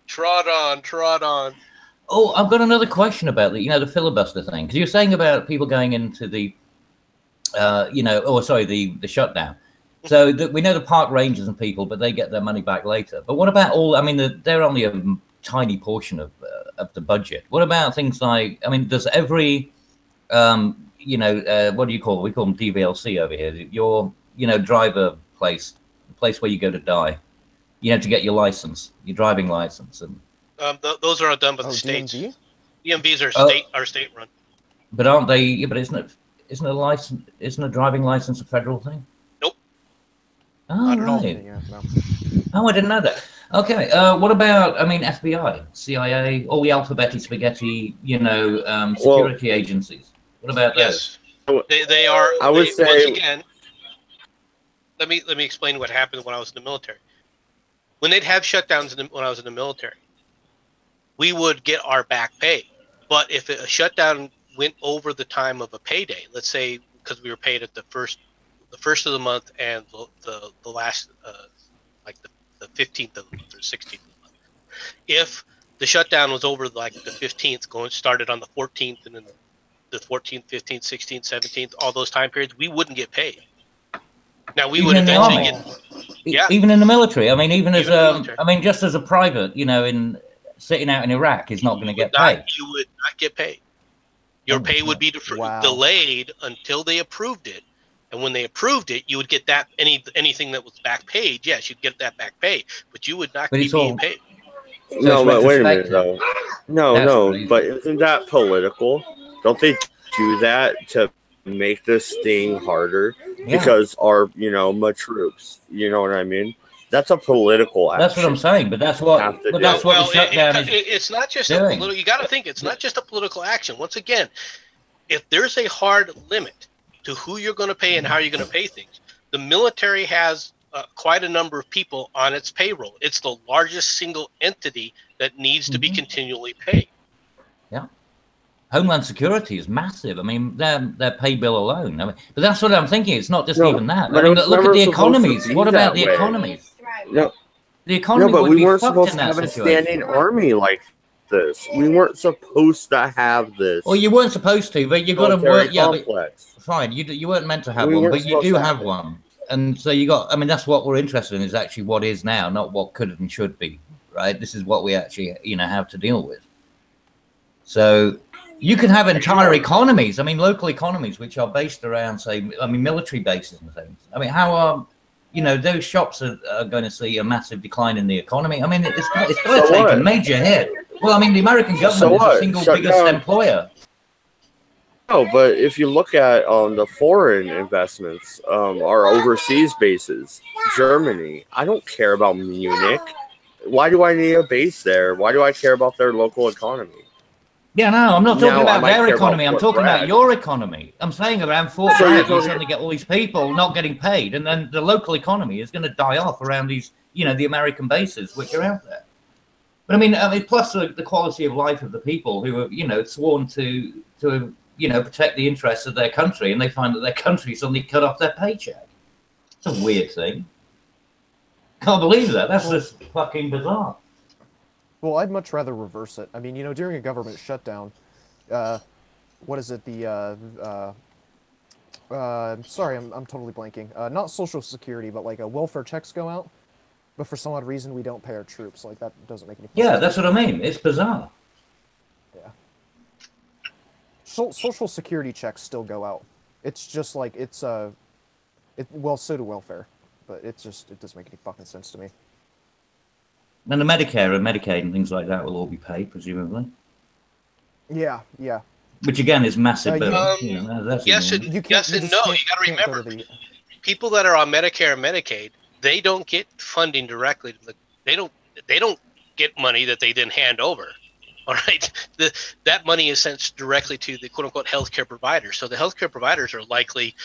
Trot on. Oh, I've got another question about the filibuster thing. Because you're saying about people going into the, the shutdown. So we know the park rangers and people, but they get their money back later. But what about they're only a tiny portion of the budget. What about things like, does every, what do you call it? We call them DVLC over here. Your, driver place, the place where you go to die, to get your license, your driving license. And Those are all done by the states. DMV? DMVs are state run. But aren't they? Yeah, but isn't a license? Isn't a driving license a federal thing? Nope. Oh, Not at all. right. Yeah, no. Oh, I didn't know that. Okay. What about? I mean, FBI, CIA, all the alphabety spaghetti, security agencies. What about those? Yes, they are. I would say once again. Let me explain what happened when I was in the military. When they'd have shutdowns when I was in the military, we would get our back pay. But if a shutdown went over the time of a payday, let's say because we were paid at the first of the month and the last like the 15th of the month or 16th of the month. If the shutdown was over like the 15th, started on the 14th and then the 14th, 15th, 16th, 17th, all those time periods, we wouldn't get paid. Now we would eventually get, even in the military. I mean, even as military. I mean, just as a private, in sitting out in Iraq is not going to get paid. You would not get paid. Your pay would be delayed until they approved it, and when they approved it, you would get that anything that was back paid. Yes, you'd get that back pay, but you would not be being paid. No, but wait a minute though. No, but isn't that political? Don't they do that to make this thing harder because our my troops, you know what I mean? That's a political action. That's what I'm saying, but that's what the shutdown is. It's not just a political. You got to think it's not just a political action. Once again, if there's a hard limit to who you're going to pay and how you're going to pay things, the military has quite a number of people on its payroll. It's the largest single entity that needs to be continually paid. Yeah. Homeland Security is massive. I mean, their pay bill alone. I mean, but that's what I'm thinking. It's not just even that. I mean, look at the economies. What about the economies? No, the economy. No, but would we be weren't fucked supposed in to that have situation. a standing army like this. We weren't supposed to have this. Well, you weren't supposed to, but you got to work. Yeah, but fine. You weren't meant to have one, but you do have one. And so you got. I mean, that's what we're interested in. Is actually what is now, not what could and should be. Right. This is what we actually have to deal with. So. You can have entire economies. I mean, local economies, which are based around, say, military bases and things. I mean, how are, those shops are going to see a massive decline in the economy? I mean, it's going to take a major hit. Well, I mean, the American government is the single biggest employer. No, but if you look at the foreign investments, our overseas bases, Germany, I don't care about Munich. Why do I need a base there? Why do I care about their local economy? Yeah, no, I'm not talking about their economy. I'm talking about your economy. I'm saying around Fort Bragg, you suddenly get all these people not getting paid, and then the local economy is going to die off around these, the American bases which are out there. But I mean, plus the quality of life of the people who are, sworn to protect the interests of their country, and they find that their country suddenly cut off their paycheck. It's a weird thing. Can't believe that. That's just fucking bizarre. Well, I'd much rather reverse it. I mean, during a government shutdown, what is it? Sorry, I'm totally blanking. Not Social Security, but like welfare checks go out. But for some odd reason, we don't pay our troops. Like, that doesn't make any sense. Yeah, that's what I mean. It's bizarre. Yeah. Social Security checks still go out. It's just like, so do welfare. But it doesn't make any fucking sense to me. And the Medicare and Medicaid and things like that will all be paid, presumably. Yeah. Which again is massive. But, yes and no. You got to remember, people that are on Medicare and Medicaid, they don't get funding directly. They don't get money that they then hand over. All right, that money is sent directly to the quote unquote healthcare providers. So the healthcare providers are likely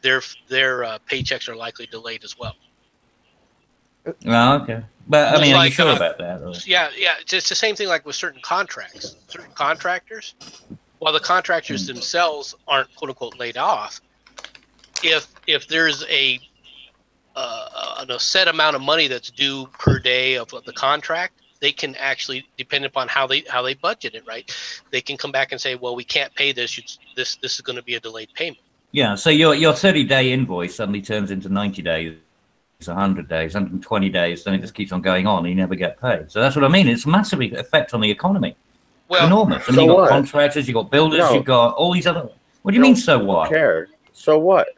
their paychecks are likely delayed as well. Oh, okay. But I mean, are you sure about that? Or? Yeah. It's the same thing like with certain contracts. Certain contractors, while the contractors themselves aren't quote unquote laid off, if there's a set amount of money that's due per day of the contract, they can actually, depending upon how they budget it, right? They can come back and say, well, we can't pay this. This is going to be a delayed payment. Yeah. So your 30-day invoice suddenly turns into 90 days. 100 days, 120 days, then it just keeps on going on and you never get paid. So that's what I mean. It's a massive effect on the economy. Well, enormous. I mean, you've got contractors, you've got builders, you've got all these other... What do you mean, so what? Care. So what?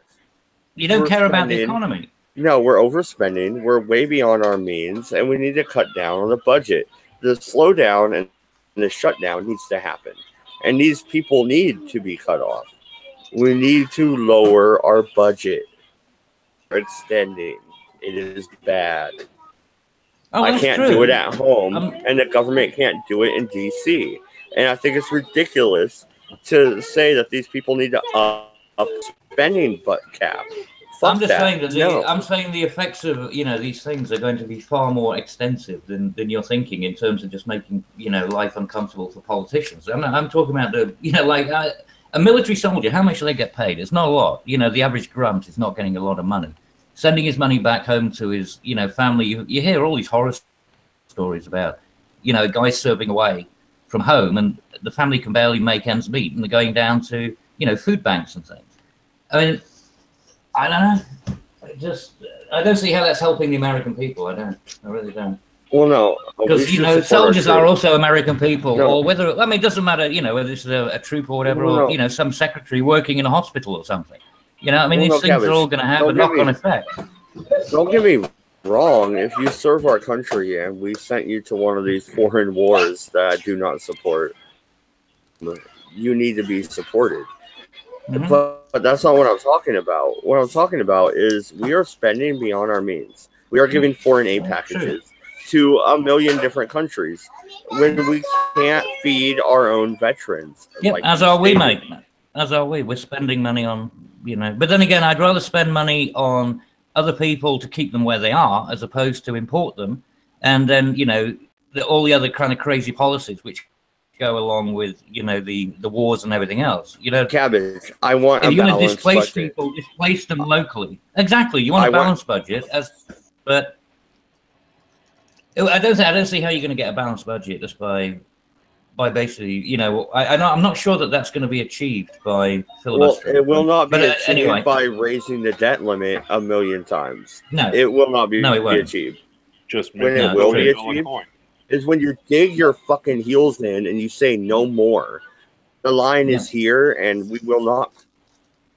You don't care about the economy. No, we're overspending. We're way beyond our means, and we need to cut down on the budget. The slowdown and the shutdown needs to happen. And these people need to be cut off. We need to lower our budget. Extending. It is bad. Oh, I that's can't true. do it at home, and the government can't do it in DC. And I think it's ridiculous to say that these people need to up spending butt cap. Fuck I'm just that. saying that No. I'm saying the effects of these things are going to be far more extensive than you're thinking in terms of just making life uncomfortable for politicians. I'm talking about like a military soldier. How much do they get paid? It's not a lot. The average grunt is not getting a lot of money. Sending his money back home to his family. You hear all these horror stories about guys serving away from home and the family can barely make ends meet and they're going down to food banks and things. I mean, I don't know. I don't see how that's helping the American people. I really don't. Well, no, because soldiers are also American people, No. or whether it doesn't matter. Whether it's a troop or whatever, Well, or some secretary working in a hospital or something. Well, these no, things are Cabbage, all going to have a don't get knock-on me- effect. Don't get me wrong. If you serve our country and we sent you to one of these foreign wars that I do not support, you need to be supported. Mhm. But that's not what I'm talking about. What I'm talking about is we are spending beyond our means. We are giving foreign aid packages to a million different countries when we can't feed our own veterans. Yep, like as you are we, stated. mate. As are we. We're spending money on, But then again, I'd rather spend money on other people to keep them where they are, as opposed to import them, and then all the other kind of crazy policies which go along with the wars and everything else. Cabbage. I want if a you're going to balanced displace budget. people, displace them locally. Exactly, you want I a want- balanced budget, but I don't see how you're going to get a balanced budget just by basically, I'm not sure that that's going to be achieved by Well, filibustering. it will not be achieved anyway. by raising the debt limit a million times. No, It will not be, No, it won't. achieved. Just When make it a will be $1 achieved coin. is when you dig your fucking heels in and you say no more. The line is here, and we will not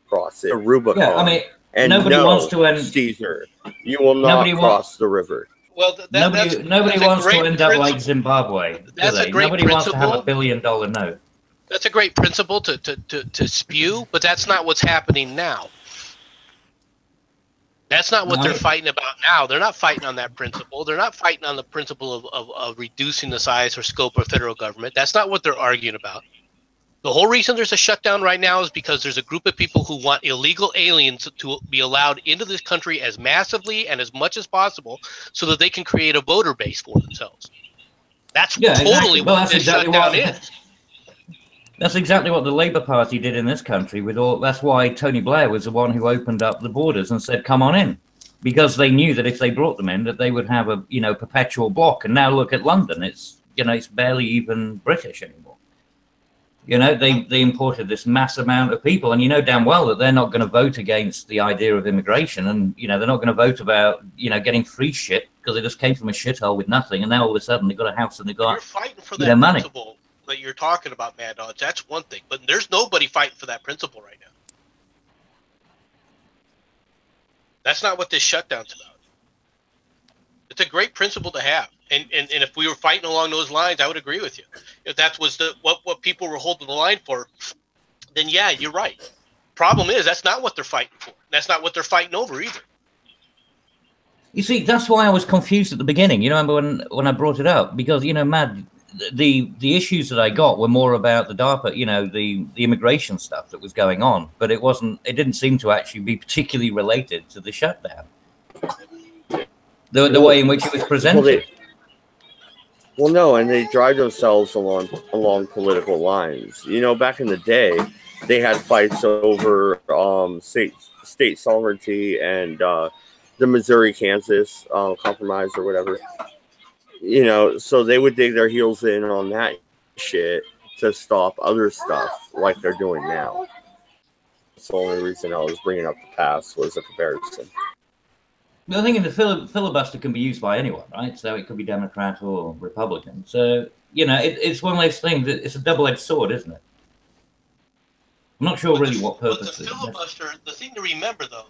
cross it. The Rubicon. Yeah, I mean, and nobody no, wants to end. Caesar, you will not Nobody cross the river. Well, Nobody that's wants a to great end up like principle. Zimbabwe. do That's a they? great Nobody wants to have a principle. $1 billion note. That's a great principle to spew, but that's not what's happening now. That's not what No. they're fighting about now. They're not fighting on that principle. They're not fighting on the principle of reducing the size or scope of federal government. That's not what they're arguing about. The whole reason there's a shutdown right now is because there's a group of people who want illegal aliens to be allowed into this country as massively and as much as possible so that they can create a voter base for themselves. That's Exactly. totally Well, what that's this exactly shutdown what. is. That's exactly what the Labour Party did in this country. That's why Tony Blair was the one who opened up the borders and said, "Come on in," because they knew that if they brought them in, that they would have a perpetual block. And now look at London; it's it's barely even British anymore. They imported this mass amount of people, and damn well that they're not going to vote against the idea of immigration, and they're not going to vote about getting free shit because they just came from a shithole with nothing, and now all of a sudden they've got a house and they've got You're fighting for that money. principle that you're talking about, Mad Dogs. That's one thing, but there's nobody fighting for that principle right now. That's not what this shutdown's about. It's a great principle to have, and if we were fighting along those lines, I would agree with you. If that was what people were holding the line for, then yeah, you're right. Problem is that's not what they're fighting for. That's not what they're fighting over either. You see, that's why I was confused at the beginning. You remember when I brought it up, because Mad, the issues that I got were more about the DARPA, the immigration stuff that was going on, but it didn't seem to actually be particularly related to the shutdown. The way in which it was presented. Well, no, and they drive themselves along political lines. Back in the day, they had fights over state sovereignty and the Missouri-Kansas compromise or whatever. So they would dig their heels in on that shit to stop other stuff like they're doing now. That's the only reason I was bringing up the past was a comparison. I think the filibuster can be used by anyone, right? So it could be Democrat or Republican. So, it's one of those things that it's a double-edged sword, isn't it? I'm not sure really what purpose the it is. filibuster, the thing to remember, though,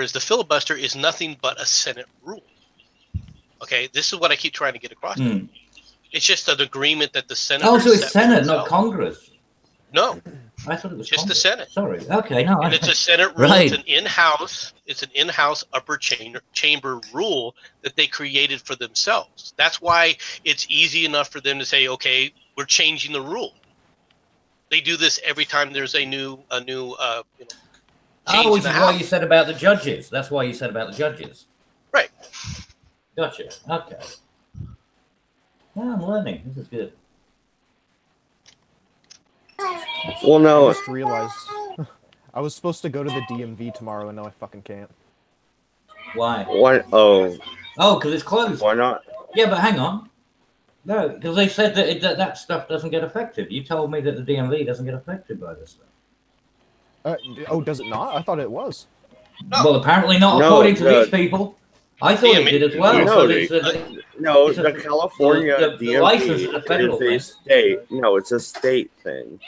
is the filibuster is nothing but a Senate rule. Okay, this is what I keep trying to get across. It's just an agreement that the Senate. Oh, so it's Senate, not Congress. No, I thought it was just Congress. the Senate. Sorry. Okay, no. And it's a Senate rule. Right. It's an in-house. It's an in-house upper chamber rule that they created for themselves. That's why it's easy enough for them to say, "Okay, we're changing the rule." They do this every time there's a new change Oh, in which the is House. why you said about the judges. That's why you said about the judges. Right. Gotcha. Okay. Yeah, I'm learning. This is good. Well, I no, just realized I was supposed to go to the DMV tomorrow, and now I fucking can't. Why? why? Oh, Oh, because it's closed. why not? Yeah, but hang on. No, because they said that, that stuff doesn't get affected. You told me that the DMV doesn't get affected by this stuff. Oh, does it not? I thought it was. No. Well, apparently not, No, according to the- these people. I thought it did as well. No, So they- it's No, It's a- the California the license is DMV a federal is a state. No, it's a state thing.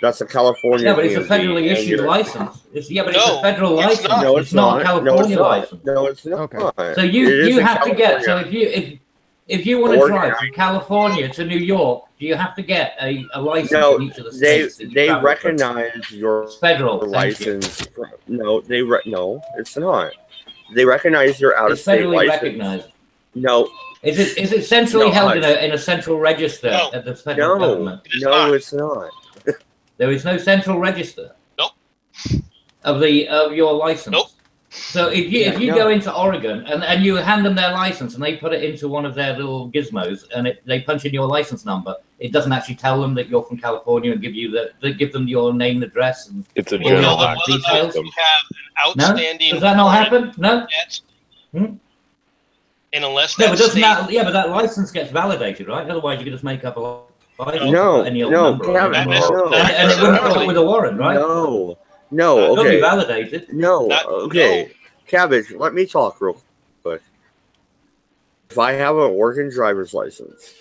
That's a California. yeah, but it's a DMV, federally and issued you're- license. It's a No, federal it's license. not. No, it's not a No, it's California not. license. No, it's not. Okay. So It you is in have to get California. if you want to Oregon. drive from California to New York, do you have to get a license No, in each of the states? that you they travel through? recognize your It's federal. Thank you. license. No, no, it's not. They recognize your out of It's state federally license. recognized. No, Is it centrally No, held in a central register No. at the federal no, government? It is no, not. it's not. There is no central register. Nope. Of your license. Nope. So if you no. go into Oregon and you hand them their license and they put it into one of their little gizmos and they punch in your license number, it doesn't actually tell them that you're from California and give them your name and address and It's a all general your Whether act or not system. you have an no? outstanding. Does that not warrant happen? No. yet, Hmm? And unless No, that but doesn't state, that but that license gets validated, right? Otherwise you could just make up a license No, for any old no, number. Gavin, That is- no. And it wouldn't come up with a warrant, right? No, It'll be okay, validated. no, That- okay. Cabbage, let me talk real quick. If I have an Oregon driver's license,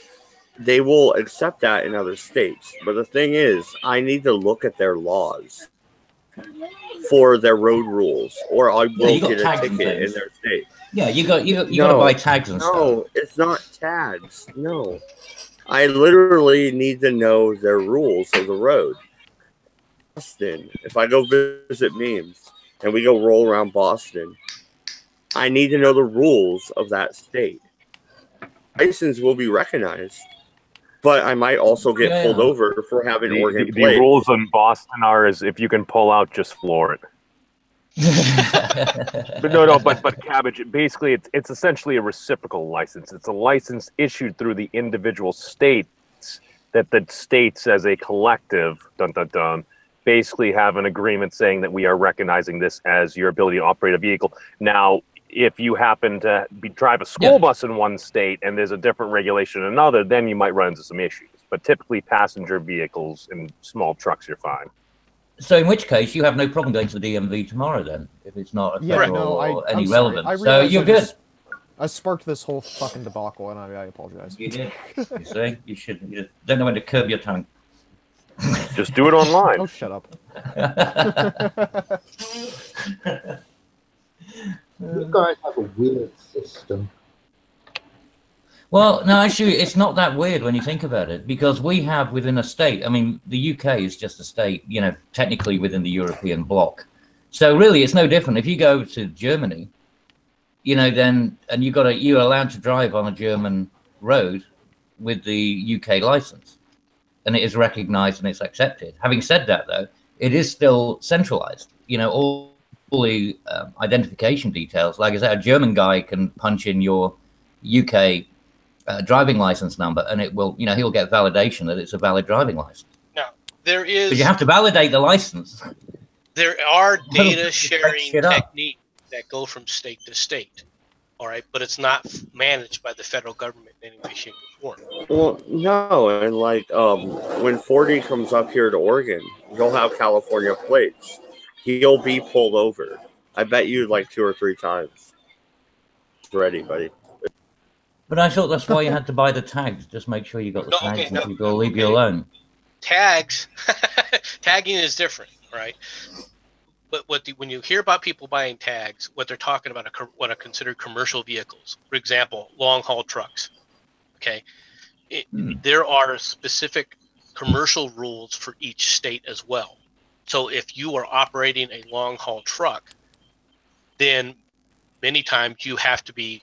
they will accept that in other states. But the thing is, I need to look at their laws for their road rules, or I will you got get a tags and ticket in things. their state. Yeah, you got to No, buy tags and stuff. No, it's not tags. No, I literally need to know their rules of the road. Boston. If I go visit memes and we go roll around Boston, I need to know the rules of that state. License will be recognized, but I might also get pulled over for having Oregon The plates. rules in Boston are is if you can pull out, just floor it. But but Cabbage, basically it's essentially a reciprocal license. It's a license issued through the individual states that the states as a collective, basically have an agreement saying that we are recognizing this as your ability to operate a vehicle. Now, if you happen to drive a school bus in one state and there's a different regulation in another, then you might run into some issues. But typically passenger vehicles and small trucks, you're fine. So in which case, you have no problem going to the DMV tomorrow then, if it's not a federal or any I'm sorry. relevance. I So realized you're good. I sparked this whole fucking debacle, and I apologize. You did. You see, you don't know when to curb your tongue. Just do it online. Oh, shut up. You guys have a weird system. Well, no, actually, it's not that weird when you think about it, because we have within a state. I mean, the UK is just a state, technically within the European bloc. So really, it's no different. If you go to Germany, then and you're allowed to drive on a German road with the UK license, and it is recognised and it's accepted. Having said that, though, it is still centralised. All the identification details. Like I said, a German guy can punch in your UK driving license number, and it will, he'll get validation that it's a valid driving license. now there is. But you have to validate the license. There are data sharing shit up. techniques that go from state to state. All right, but it's not managed by the federal government in any way, shape, or form. Well, no, and when 40 comes up here to Oregon, he'll have California plates. He'll be pulled over. I bet you 2 or 3 times. Ready, buddy. But I thought that's why you had to buy the tags. Just make sure you got the No, tags, okay, and no, people will leave you okay. alone. Tags, tagging is different, right? But when you hear about people buying tags, what they're talking about what are considered commercial vehicles. For example, long haul trucks. Okay, there are specific commercial rules for each state as well. So if you are operating a long haul truck, then many times you have to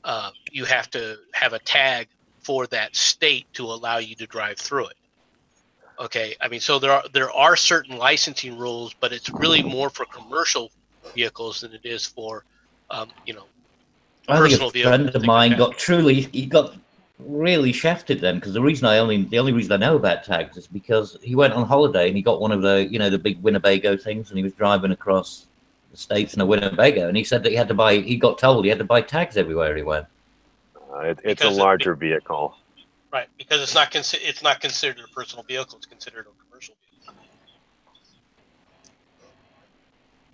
have a tag for that state to allow you to drive through it. Okay, I mean, so there are certain licensing rules, but it's really more for commercial vehicles than it is for, you know, I personal think a friend vehicles. of mine got really shafted then, because the only reason I know about tags is because he went on holiday and he got one of the, you know, the big Winnebago things, and he was driving across the states in a Winnebago, and he said that he got told he had to buy tags everywhere he went. It's a larger vehicle. Right, because it's not considered a personal vehicle; it's considered a commercial vehicle.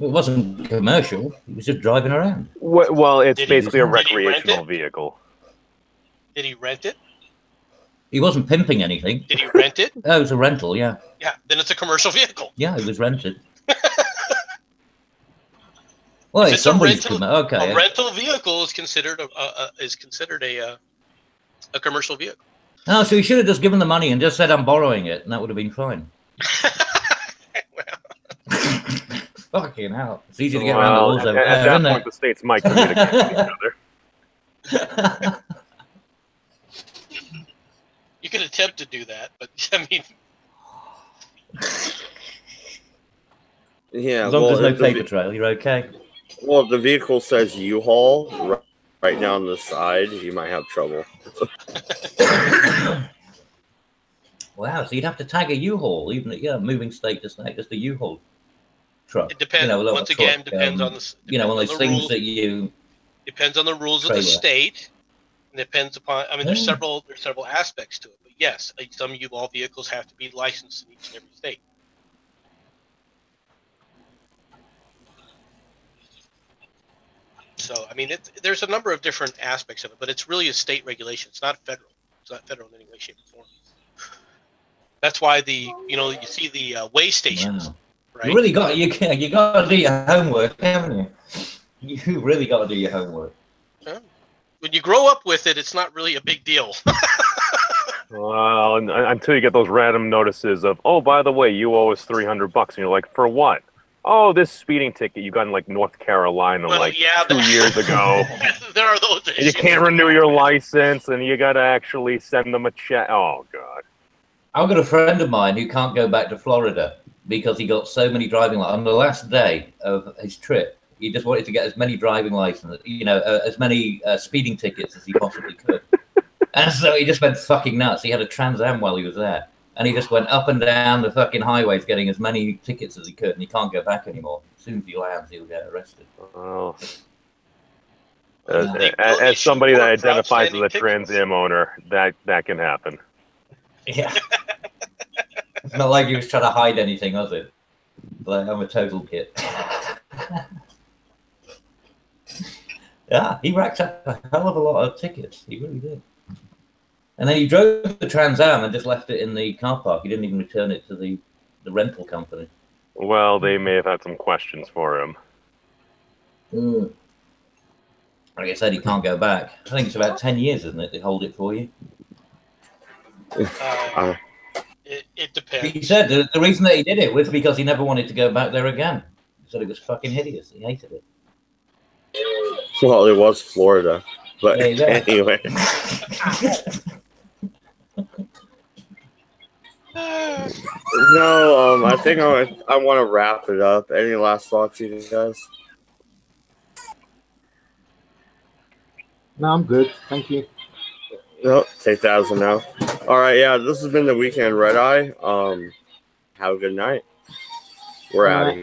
It wasn't commercial; he was just driving around. Well, it's basically a Did he rent recreational it? vehicle. Did he rent it? He wasn't pimping anything. Did he rent it? Oh, it was a rental, yeah. Yeah, then it's a commercial vehicle. Yeah, it was rented. Well, If it's somebody's a rental vehicle is considered a commercial vehicle. Oh, so he should have just given the money and just said, "I'm borrowing it," and that would have been fine. Fucking hell. It's easy to get around the rules over there, at that isn't point, the states might communicate with each other. You could attempt to do that, but I mean, Yeah, as long as well, there's if no the paper trail, you're okay. well, if the vehicle says U-Haul right down the side, you might have trouble. Wow, so you'd have to tag a U-Haul, even moving state to state, just a U-Haul truck. it depends. You know, a little Once again, truck, depends on the. You know, one of those things rules. that you. Depends on the rules of the state. And depends upon. I mean, there's several aspects to it. But yes, some U-Haul vehicles have to be licensed in each and every state. So I mean, there's a number of different aspects of it, but it's really a state regulation. It's not federal. It's not federal in any way, shape, or form. That's why you see the way stations. Wow. Right? You really got to do your homework, haven't you? You really got to do your homework. When you grow up with it, it's not really a big deal. Well, until you get those random notices of, oh, by the way, you owe us $300, and you're like, for what? Oh, this speeding ticket you got in like North Carolina 2 years ago. There are those issues. And you can't renew your license, and you got to actually send them a check. Oh God. I've got a friend of mine who can't go back to Florida because he got so many driving licenses. On the last day of his trip, he just wanted to get as many driving licenses, as many speeding tickets as he possibly could. And so he just went fucking nuts. He had a Trans Am while he was there. And he just went up and down the fucking highways getting as many tickets as he could. And he can't go back anymore. As soon as he lands, he'll get arrested. Oh. As somebody that identifies as a Trans Am owner, that can happen. Yeah. It's not like he was trying to hide anything, was it? Like, I'm a total kid. Yeah, he racked up a hell of a lot of tickets. He really did. And then he drove the Trans Am and just left it in the car park. He didn't even return it to the rental company. Well, they may have had some questions for him. Like I said, he can't go back. I think it's about 10 years, isn't it? They hold it for you. It depends. He said the reason that he did it was because he never wanted to go back there again. He said it was fucking hideous. He hated it. Well, it was Florida, but yeah, anyway. No, I think I want to wrap it up. Any last thoughts, you guys? No, I'm good. Thank you. Nope, take that as a no. All right, yeah, this has been the Weekend Redeye. Have a good night. We're out of here.